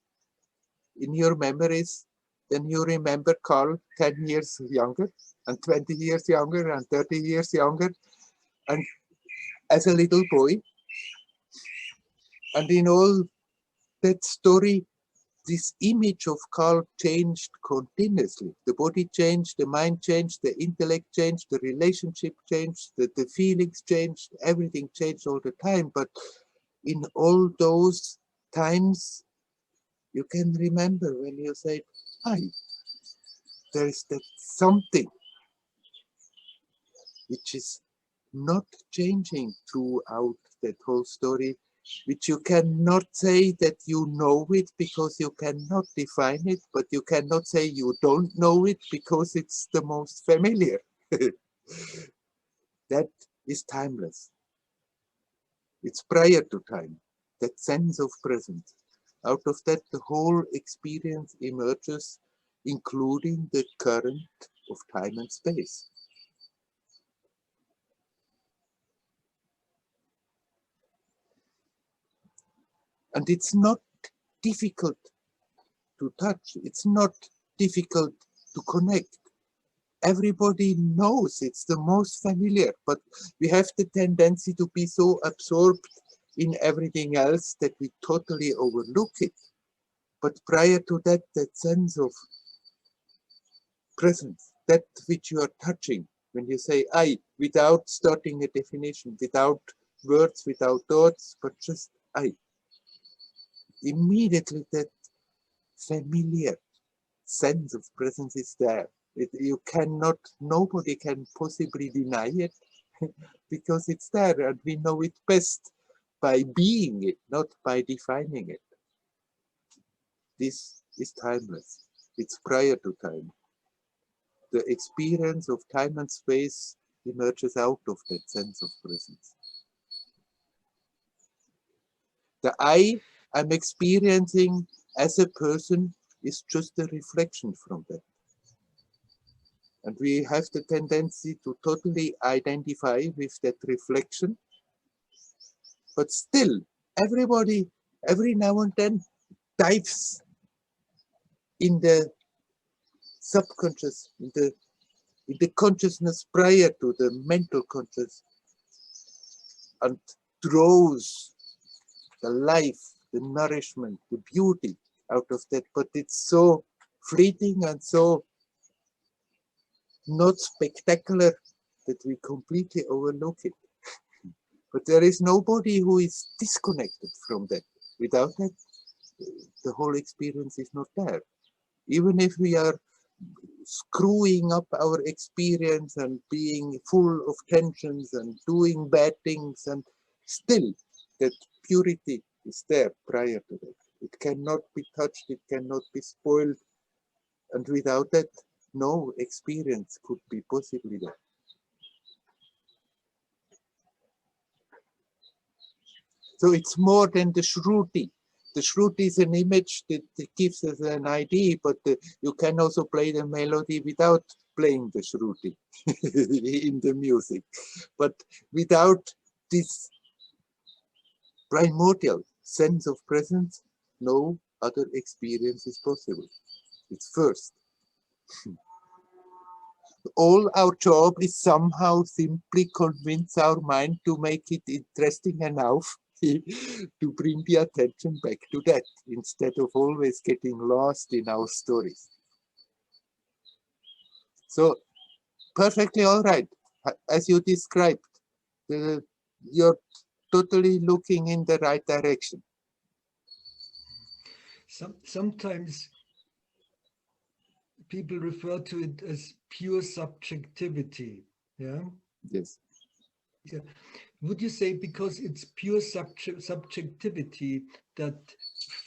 in your memories, then you remember Carl 10 years younger, and 20 years younger, and 30 years younger, and as a little boy. And in all that story, this image of Carl changed continuously. The body changed, the mind changed, the intellect changed, the relationship changed, the feelings changed, everything changed all the time. But in all those times, you can remember when you said, "I." There is that something which is not changing throughout that whole story, which you cannot say that you know it because you cannot define it, but you cannot say you don't know it because it's the most familiar. That is timeless. It's prior to time, that sense of presence. Out of that, the whole experience emerges, including the current of time and space. And it's not difficult to touch. It's not difficult to connect. Everybody knows it's the most familiar, but we have the tendency to be so absorbed in everything else that we totally overlook it. But prior to that, that sense of presence, that which you are touching, when you say I, without starting a definition, without words, without thoughts, but just I. Immediately that familiar sense of presence is there. You cannot, nobody can possibly deny it because it's there, and we know it best by being it, not by defining it. This is timeless. It's prior to time. The experience of time and space emerges out of that sense of presence. The I'm experiencing as a person is just a reflection from that. And we have the tendency to totally identify with that reflection. But still, everybody, every now and then, dives in the subconscious, in the consciousness prior to the mental conscious, and draws the life, the nourishment, the beauty out of that. But it's so fleeting and so not spectacular that we completely overlook it. But there is nobody who is disconnected from that. Without that, the whole experience is not there. Even if we are screwing up our experience and being full of tensions and doing bad things, and still that purity is there prior to that. It cannot be touched, it cannot be spoiled, and without that, no experience could be possibly there. So it's more than the Shruti. The Shruti is an image that gives us an idea, but you can also play the melody without playing the Shruti in the music. But without this primordial sense of presence, no other experience is possible. It's first. All our job is somehow simply convince our mind to make it interesting enough to bring the attention back to that, instead of always getting lost in our stories. So, perfectly all right, as you described, you're totally looking in the right direction. Sometimes people refer to it as pure subjectivity. Yeah. Yes. Yeah. Would you say because it's pure subjectivity that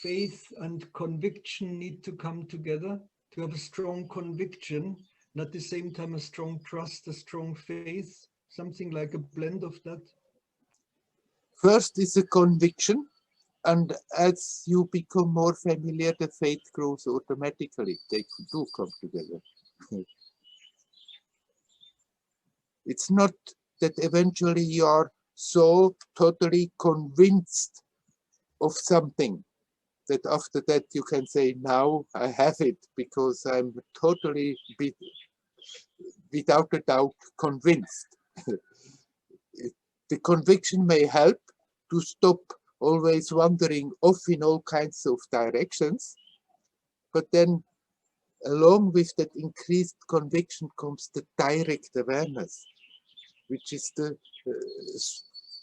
faith and conviction need to come together? To have a strong conviction, and at the same time a strong trust, a strong faith, something like a blend of that? First is a conviction, and as you become more familiar, the faith grows automatically. They do come together. It's not that eventually you are so totally convinced of something that after that you can say, now I have it because I'm totally without a doubt convinced. The conviction may help to stop always wandering off in all kinds of directions, but then along with that increased conviction comes the direct awareness, which is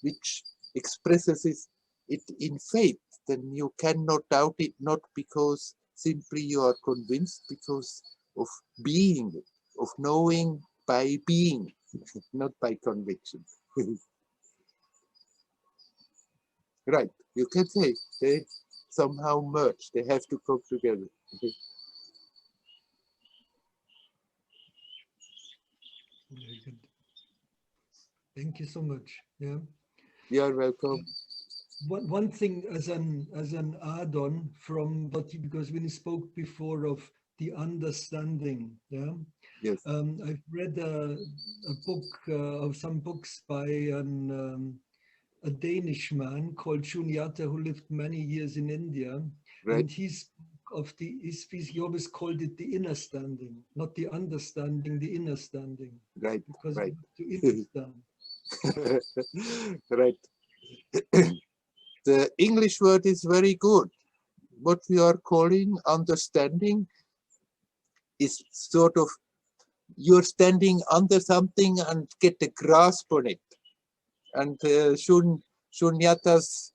which expresses it in faith. Then you cannot doubt it, not because simply you are convinced, because of being, of knowing by being, not by conviction. Right, you can say they somehow merge, they have to come together. Very good. Thank you so much. Yeah. You're welcome. One thing as an add-on from what because when you spoke before of the understanding, yeah. Yes. I've read a book of some books by a Danish man called Shunyata who lived many years in India, Right. and he always called it the inner standing, not the understanding, the inner standing. Right. Because Right. to understand. Right. The English word is very good. What we are calling understanding is sort of you're standing under something and get a grasp on it. And Shunyata's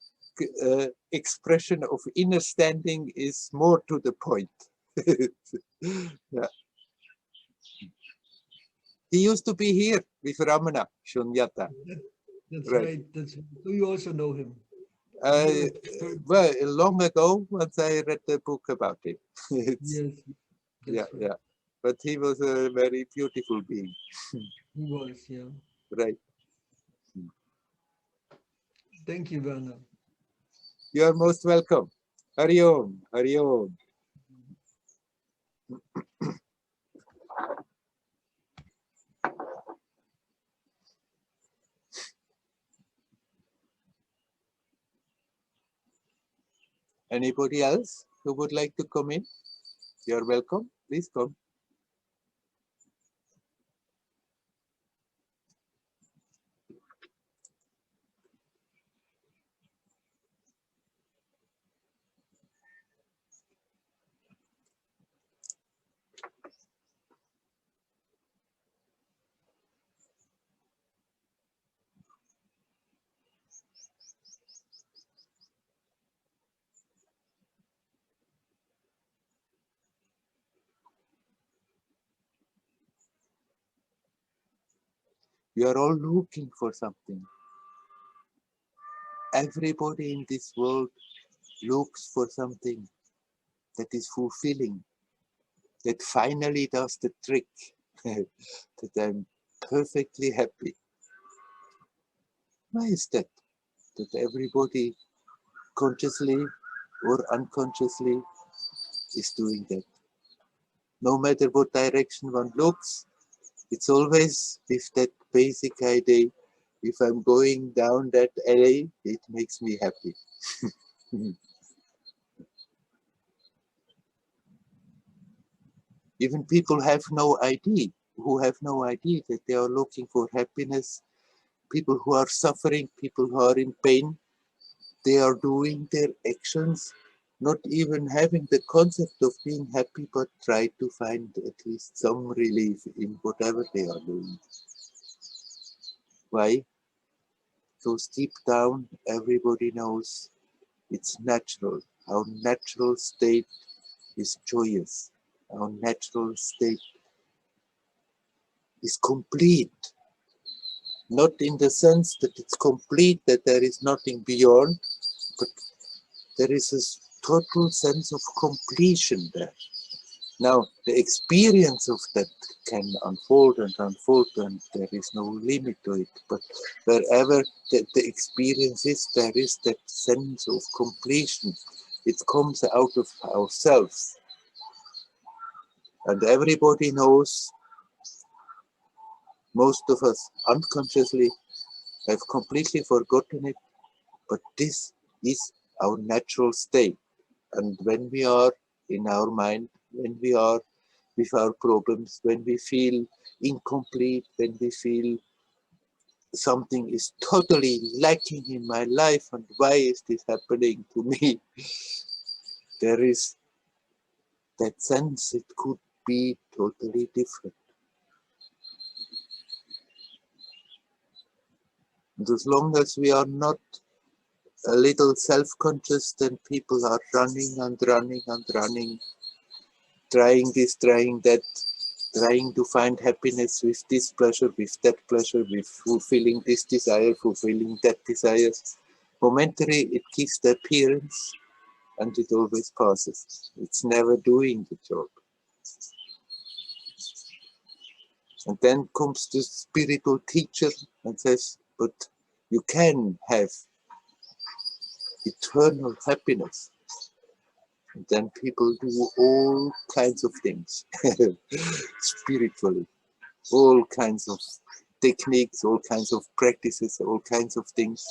expression of inner standing is more to the point. Yeah. He used to be here with Ramana, Shunyata. That's Right. right. So you also know him. Well, long ago, once I read the book about it. Yes. Yeah, Right. yeah. But he was a very beautiful being. He was, yeah. Right. Thank you, Werner. You are most welcome. Hari Om, Hari Om. Anybody else who would like to come in? You're welcome. Please come. We are all looking for something. Everybody in this world looks for something that is fulfilling, that finally does the trick, that I'm perfectly happy. Why is that? That everybody consciously or unconsciously is doing that. No matter what direction one looks, it's always with that basic idea, If I'm going down that alley, it makes me happy. Even people have no idea, who have no idea that they are looking for happiness, people who are suffering, people who are in pain, they are doing their actions, not even having the concept of being happy, but try to find at least some relief in whatever they are doing. Why? Because deep down, everybody knows it's natural. Our natural state is joyous. Our natural state is complete. Not in the sense that it's complete, that there is nothing beyond, but there is a total sense of completion there. Now, the experience of that can unfold and unfold, and there is no limit to it. But wherever the experience is, there is that sense of completion. It comes out of ourselves. And everybody knows, most of us unconsciously have completely forgotten it, but this is our natural state. And when we are in our mind, when we are with our problems, when we feel incomplete, when we feel something is totally lacking in my life and why is this happening to me, there is that sense it could be totally different. And as long as we are not a little self-conscious, then people are running and running and running, trying this, trying that, trying to find happiness with this pleasure, with that pleasure, with fulfilling this desire, fulfilling that desire. Momentarily, it gives the appearance and it always passes. It's never doing the job. And then comes the spiritual teacher and says, but you can have eternal happiness. And then people do all kinds of things spiritually, all kinds of techniques, all kinds of practices, all kinds of things.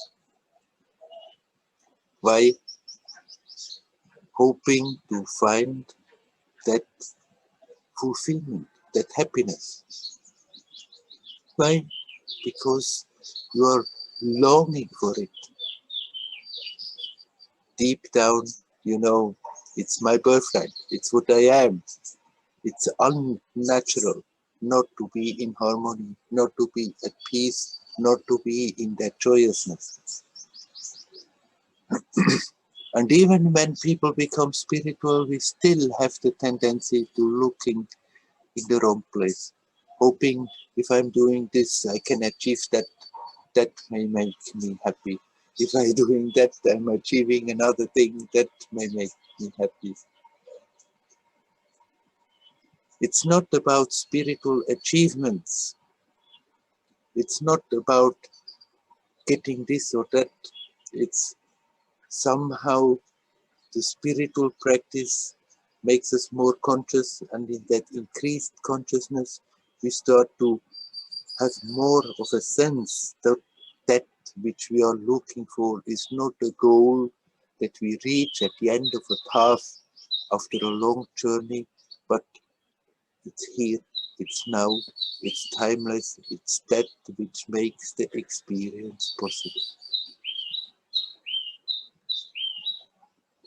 Why? Hoping to find that fulfillment, that happiness. Why? Because you are longing for it. Deep down, you know, it's my birthright, it's what I am. It's unnatural not to be in harmony, not to be at peace, not to be in that joyousness. And even when people become spiritual, we still have the tendency to looking in the wrong place, hoping if I'm doing this, I can achieve that. That may make me happy. If I'm doing that, I'm achieving another thing that may make me happy. It's not about spiritual achievements. It's not about getting this or that. It's somehow the spiritual practice makes us more conscious, and in that increased consciousness, we start to have more of a sense that that which we are looking for is not a goal that we reach at the end of a path after a long journey, but it's here, it's now, it's timeless, it's that which makes the experience possible.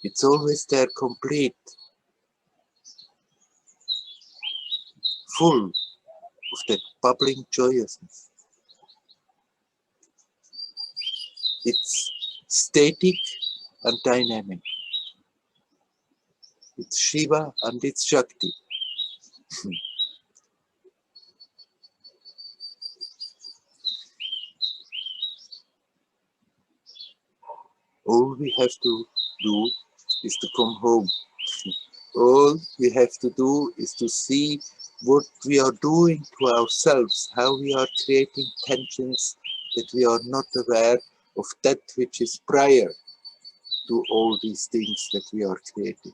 It's always there, complete, full of that bubbling joyousness. It's static and dynamic. It's Shiva and it's Shakti. All we have to do is to come home. All we have to do is to see what we are doing to ourselves, how we are creating tensions that we are not aware of that which is prior to all these things that we are creating,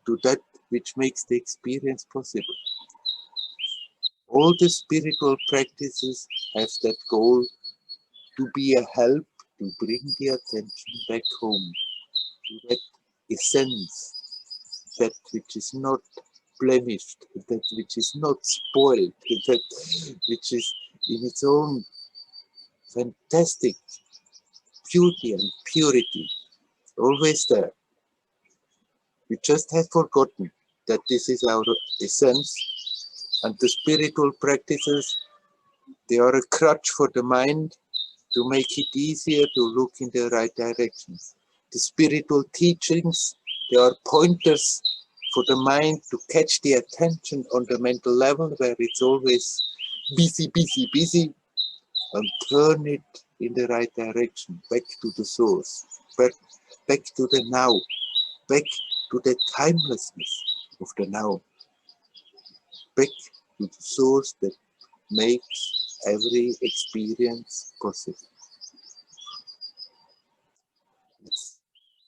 to that which makes the experience possible. All the spiritual practices have that goal to be a help to bring the attention back home to that essence, that which is not blemished, that which is not spoiled, that which is in its own fantastic beauty and purity, always there. We just have forgotten that this is our essence, and the spiritual practices, they are a crutch for the mind to make it easier to look in the right directions. The spiritual teachings, they are pointers for the mind to catch the attention on the mental level where it's always busy, busy, busy, and turn it in the right direction, back to the source, back to the now, back to the timelessness of the now, back to the source that makes every experience possible. It's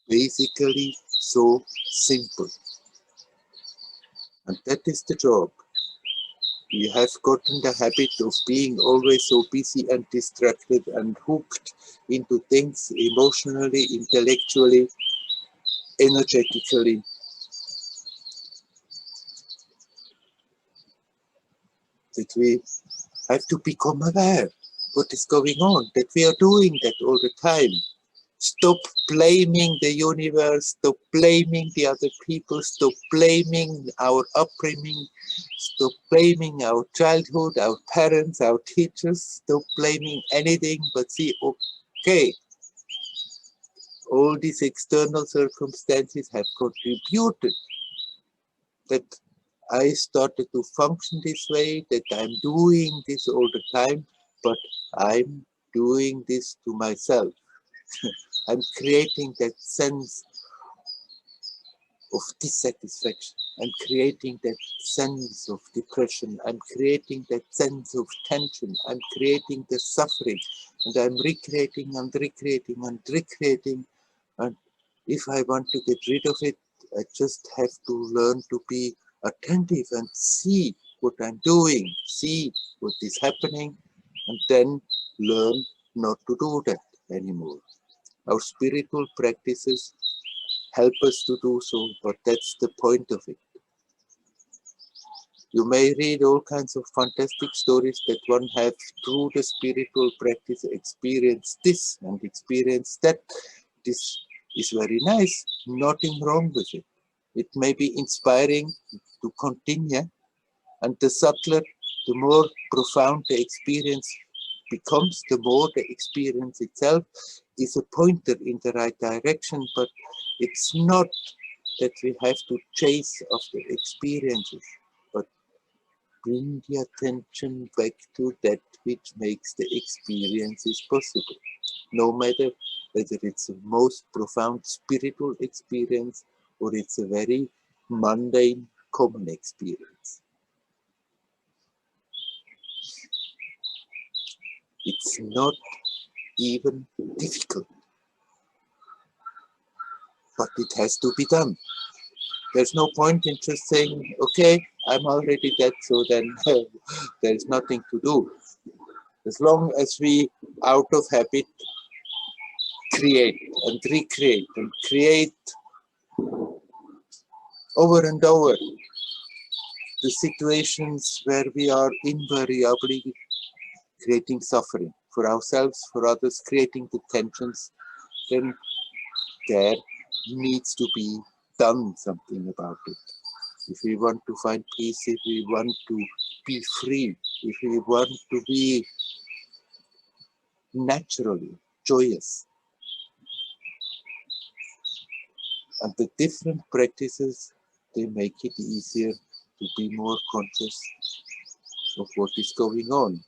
basically so simple. And that is the job. We have gotten the habit of being always so busy and distracted and hooked into things emotionally, intellectually, energetically. That we have to become aware what is going on, that we are doing that all the time. Stop blaming the universe, stop blaming the other people, stop blaming our upbringing, stop blaming our childhood, our parents, our teachers, stop blaming anything, but see, okay, all these external circumstances have contributed that I started to function this way, that I'm doing this all the time, but I'm doing this to myself. I'm creating that sense of dissatisfaction. I'm creating that sense of depression. I'm creating that sense of tension. I'm creating the suffering. And I'm recreating and recreating and recreating. And if I want to get rid of it, I just have to learn to be attentive and see what I'm doing, see what is happening, and then learn not to do that anymore. Our spiritual practices help us to do so, but that's the point of it. You may read all kinds of fantastic stories that one have through the spiritual practice experienced this and experienced that. This is very nice, nothing wrong with it. It may be inspiring to continue, and the subtler, the more profound the experience becomes, the more the experience itself is a pointer in the right direction, but it's not that we have to chase after experiences, but bring the attention back to that which makes the experiences possible, no matter whether it's the most profound spiritual experience or it's a very mundane common experience. It's not even difficult, but it has to be done. There's no point in just saying, okay, I'm already dead, so then there's nothing to do. As long as we, out of habit, create and recreate and create over and over the situations where we are invariably creating suffering for ourselves, for others, creating the tensions, then there needs to be done something about it. If we want to find peace, if we want to be free, if we want to be naturally joyous. And the different practices, they make it easier to be more conscious of what is going on.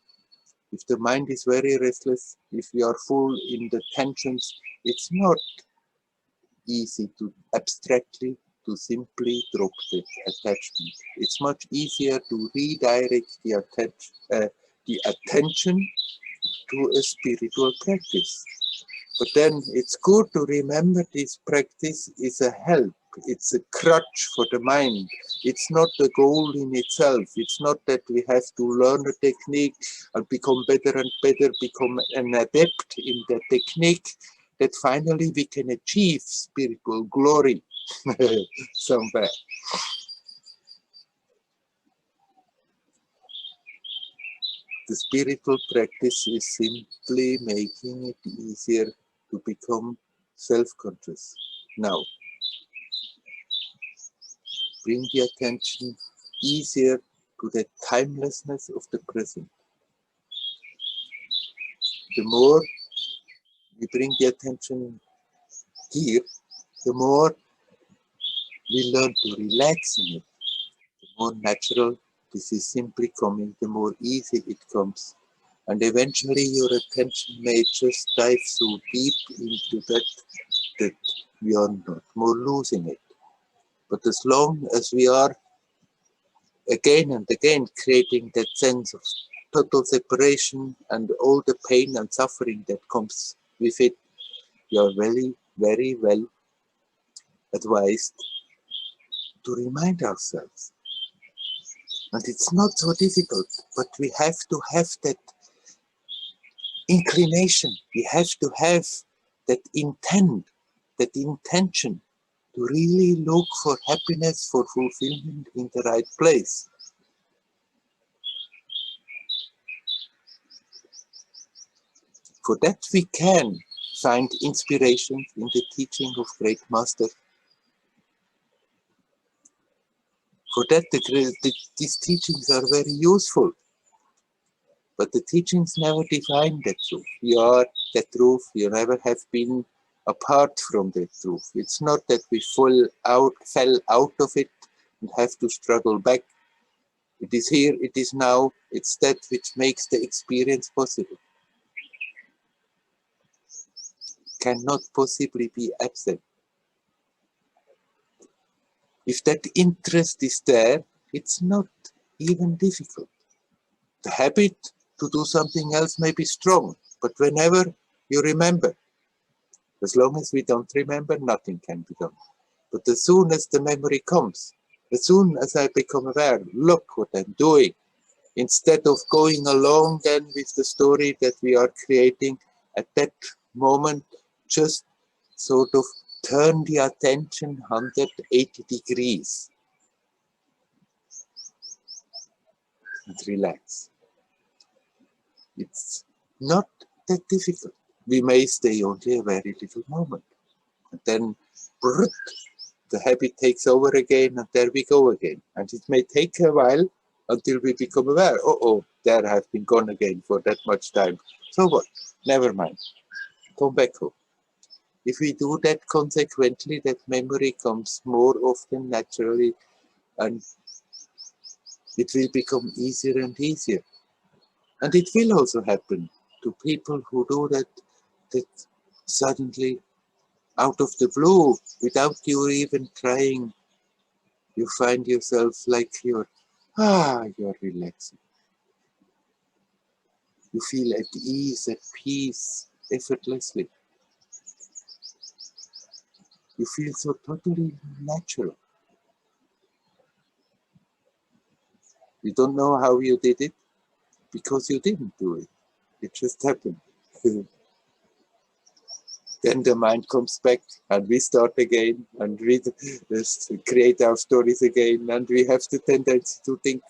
If the mind is very restless, if we are full in the tensions, it's not easy to abstractly, to simply drop the attachment. It's much easier to redirect the attention to a spiritual practice. But then it's good to remember this practice is a help. It's a crutch for the mind. It's not the goal in itself. It's not that we have to learn a technique and become better and better, become an adept in the technique, that finally we can achieve spiritual glory somewhere. The spiritual practice is simply making it easier to become self-conscious. Now, bring the attention easier to the timelessness of the present. The more we bring the attention here, the more we learn to relax in it. The more natural this is simply coming, the more easy it comes. And eventually your attention may just dive so deep into that we are not more losing it. But as long as we are again and again creating that sense of total separation and all the pain and suffering that comes with it, we are very, very well advised to remind ourselves. And it's not so difficult, but we have to have that inclination, we have to have that intent, that intention to really look for happiness, for fulfillment in the right place. For that we can find inspiration in the teaching of great masters. For that these teachings are very useful. But the teachings never define that truth. We are that truth, we never have been apart from that truth. It's not that we fell out of it and have to struggle back. It is here, it is now, it's that which makes the experience possible. Cannot possibly be absent. If that interest is there, it's not even difficult. The habit to do something else may be strong, but whenever you remember, as long as we don't remember, nothing can be done. But as soon as the memory comes, as soon as I become aware, look what I'm doing, instead of going along then with the story that we are creating at that moment, just sort of turn the attention 180 degrees and relax. It's not that difficult. We may stay only a very little moment. And then the habit takes over again, and there we go again. And it may take a while until we become aware. Oh, there I've been gone again for that much time. So what? Never mind. Come back home. If we do that consequently, that memory comes more often naturally, and it will become easier and easier. And it will also happen to people who do that suddenly, out of the blue, without you even trying, you find yourself like you're relaxing. You feel at ease, at peace, effortlessly. You feel so totally natural. You don't know how you did it, because you didn't do it. It just happened. Then the mind comes back and we start again and we create our stories again, and we have the tendency to think,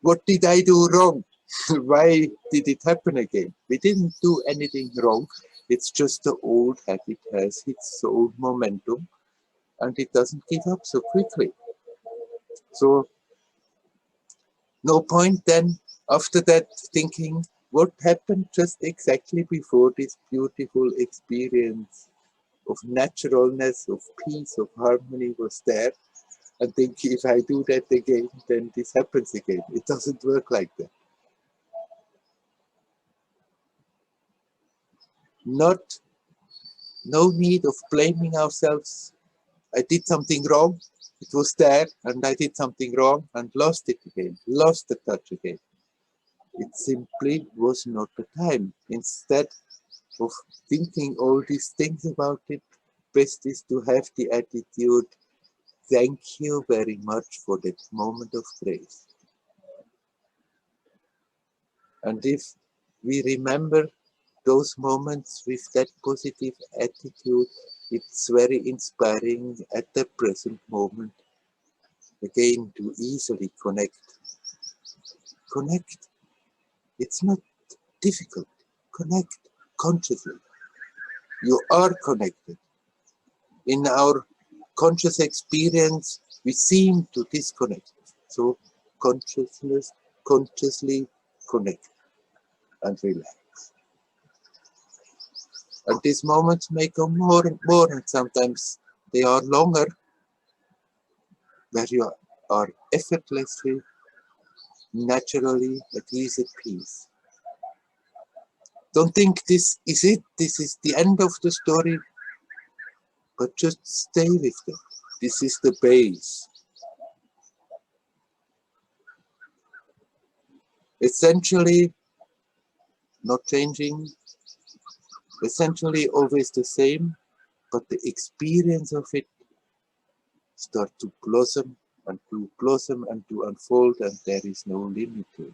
what did I do wrong? Why did it happen again? We didn't do anything wrong. It's just the old habit has its own momentum and it doesn't give up so quickly. So no point then after that thinking, what happened just exactly before this beautiful experience of naturalness, of peace, of harmony was there, and think if I do that again, then this happens again. It doesn't work like that. No need of blaming ourselves. I did something wrong, it was there, and I did something wrong and lost it again, lost the touch again. It simply was not the time. Instead of thinking all these things about it, best is to have the attitude, Thank you very much for that moment of grace. And if we remember those moments with that positive attitude, it's very inspiring at the present moment, again, to easily connect. Connect. It's not difficult. Connect consciously. You are connected. In our conscious experience, we seem to disconnect. So consciously connect and relax. And these moments may come more and more, and sometimes they are longer, where you are effortlessly, naturally at ease, at peace. Don't think this is it, this is the end of the story, but just stay with them. This is the base. Essentially, not changing, essentially always the same, but the experience of it start to blossom and to unfold, and there is no limit to it.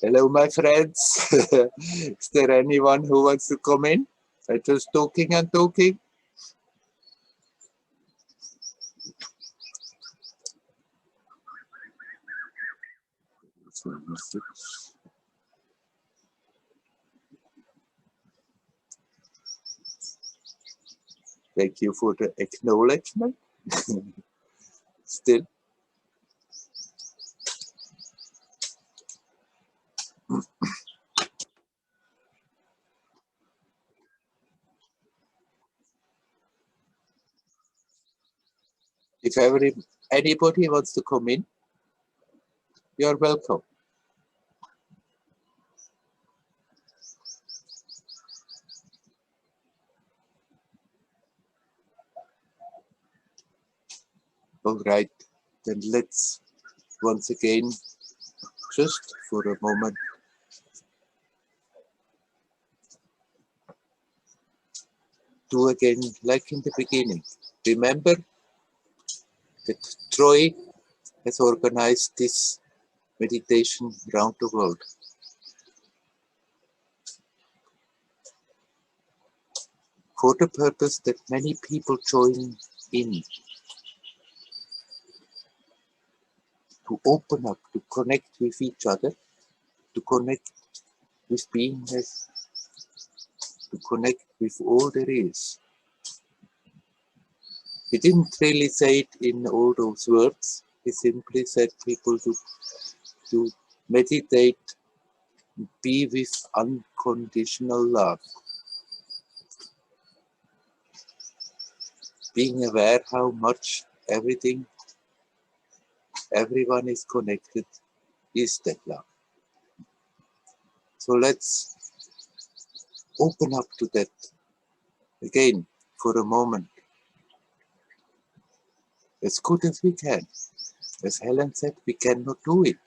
Hello, my friends. Is there anyone who wants to come in? I'm just talking and talking. Thank you for the acknowledgement. Still. If anybody wants to come in, you're welcome. All right, then let's once again, just for a moment, do again like in the beginning. Remember that Troy has organized this meditation around the world. For the purpose that many people join in, to open up, to connect with each other, to connect with beingness, to connect with all there is. He didn't really say it in all those words. He simply said people to meditate, be with unconditional love. Being aware how much everyone is connected is that love. So let's open up to that again for a moment, as good as we can. As Helen said, we cannot do it.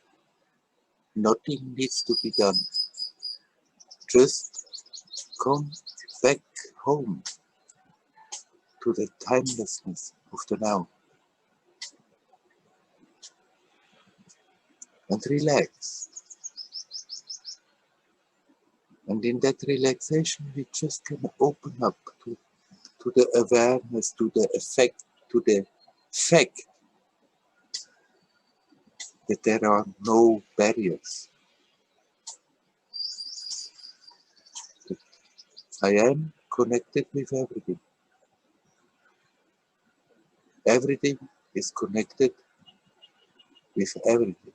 Nothing needs to be done. Just come back home to the timelessness of the now. And relax. And in that relaxation, we just can open up to the awareness, to the effect, to the fact that there are no barriers. That I am connected with everything. Everything is connected with everything.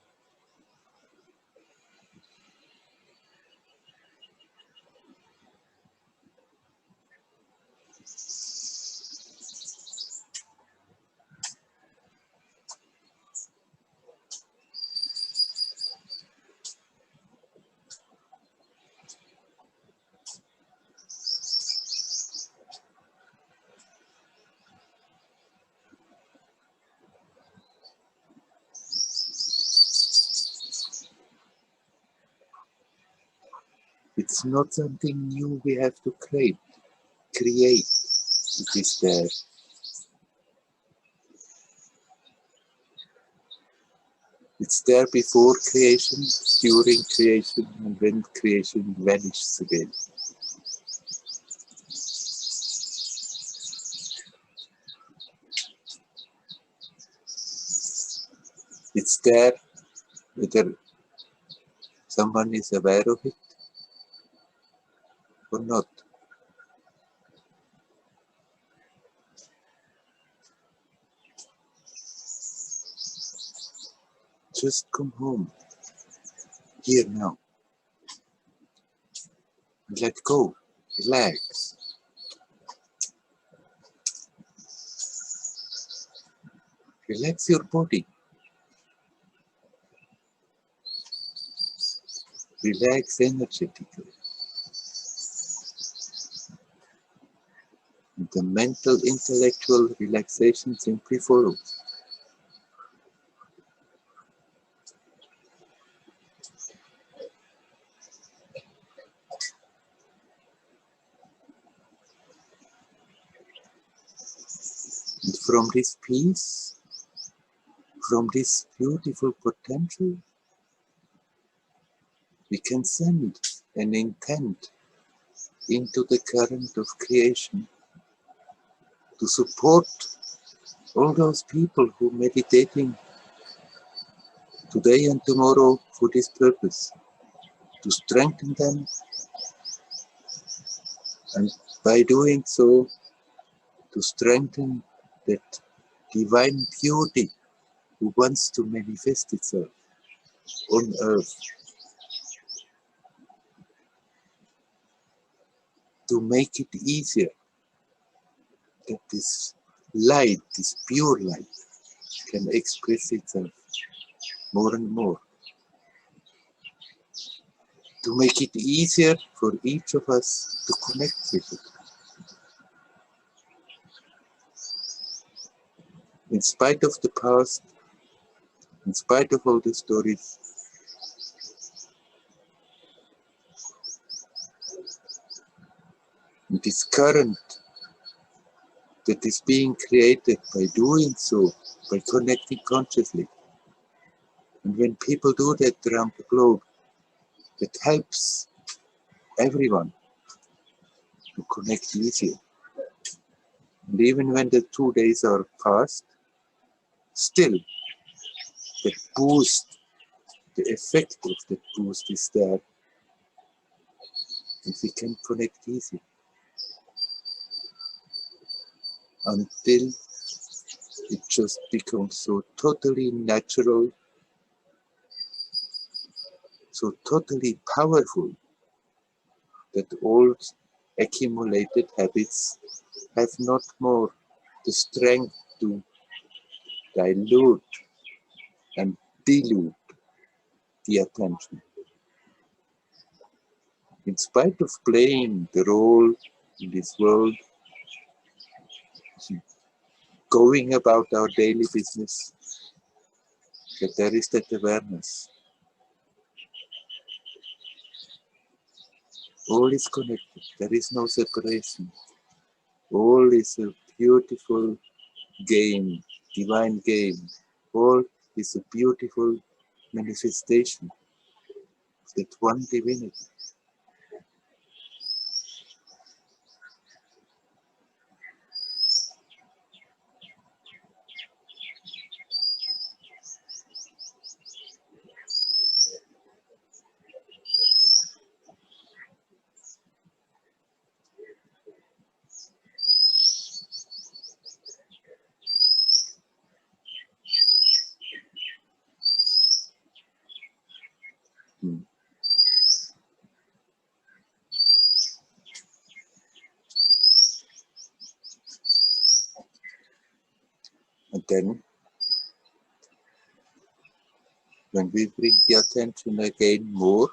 It's not something new we have to create. It is there. It's there before creation, during creation, and when creation vanishes again. It's there whether someone is aware of it or not. Just come home, here now, and let go, relax. Relax your body, relax energetically. And the mental, intellectual relaxation simply follows. And from this peace, from this beautiful potential, we can send an intent into the current of creation to support all those people who are meditating today and tomorrow for this purpose, to strengthen them, and by doing so, to strengthen that divine beauty who wants to manifest itself on earth, to make it easier that this light, this pure light, can express itself more and more, to make it easier for each of us to connect with it. In spite of the past, in spite of all the stories, this current that is being created by doing so, by connecting consciously. And when people do that around the globe, it helps everyone to connect easier. And even when the 2 days are past, still the boost, the effect of the boost is there, and we can connect easy until it just becomes so totally natural, so totally powerful, that old accumulated habits have not more the strength to dilute and dilute the attention. In spite of playing the role in this world, going about our daily business, that there is that awareness. All is connected, there is no separation. All is a beautiful game, divine game. All is a beautiful manifestation of that one divinity. Hmm. And then, when we bring the attention again more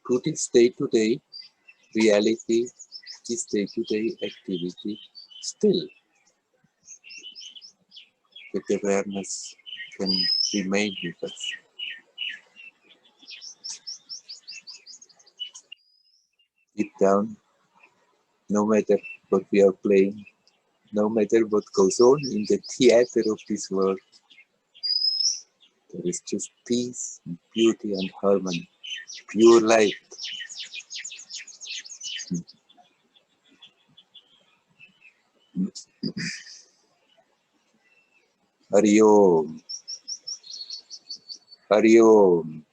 to this day-to-day reality, this day-to-day activity, still that awareness can remain with us. Deep down, no matter what we are playing, no matter what goes on in the theater of this world, there is just peace and beauty and harmony, pure light. Hari Om. Hari Om.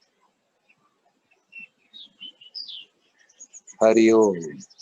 Hari Om.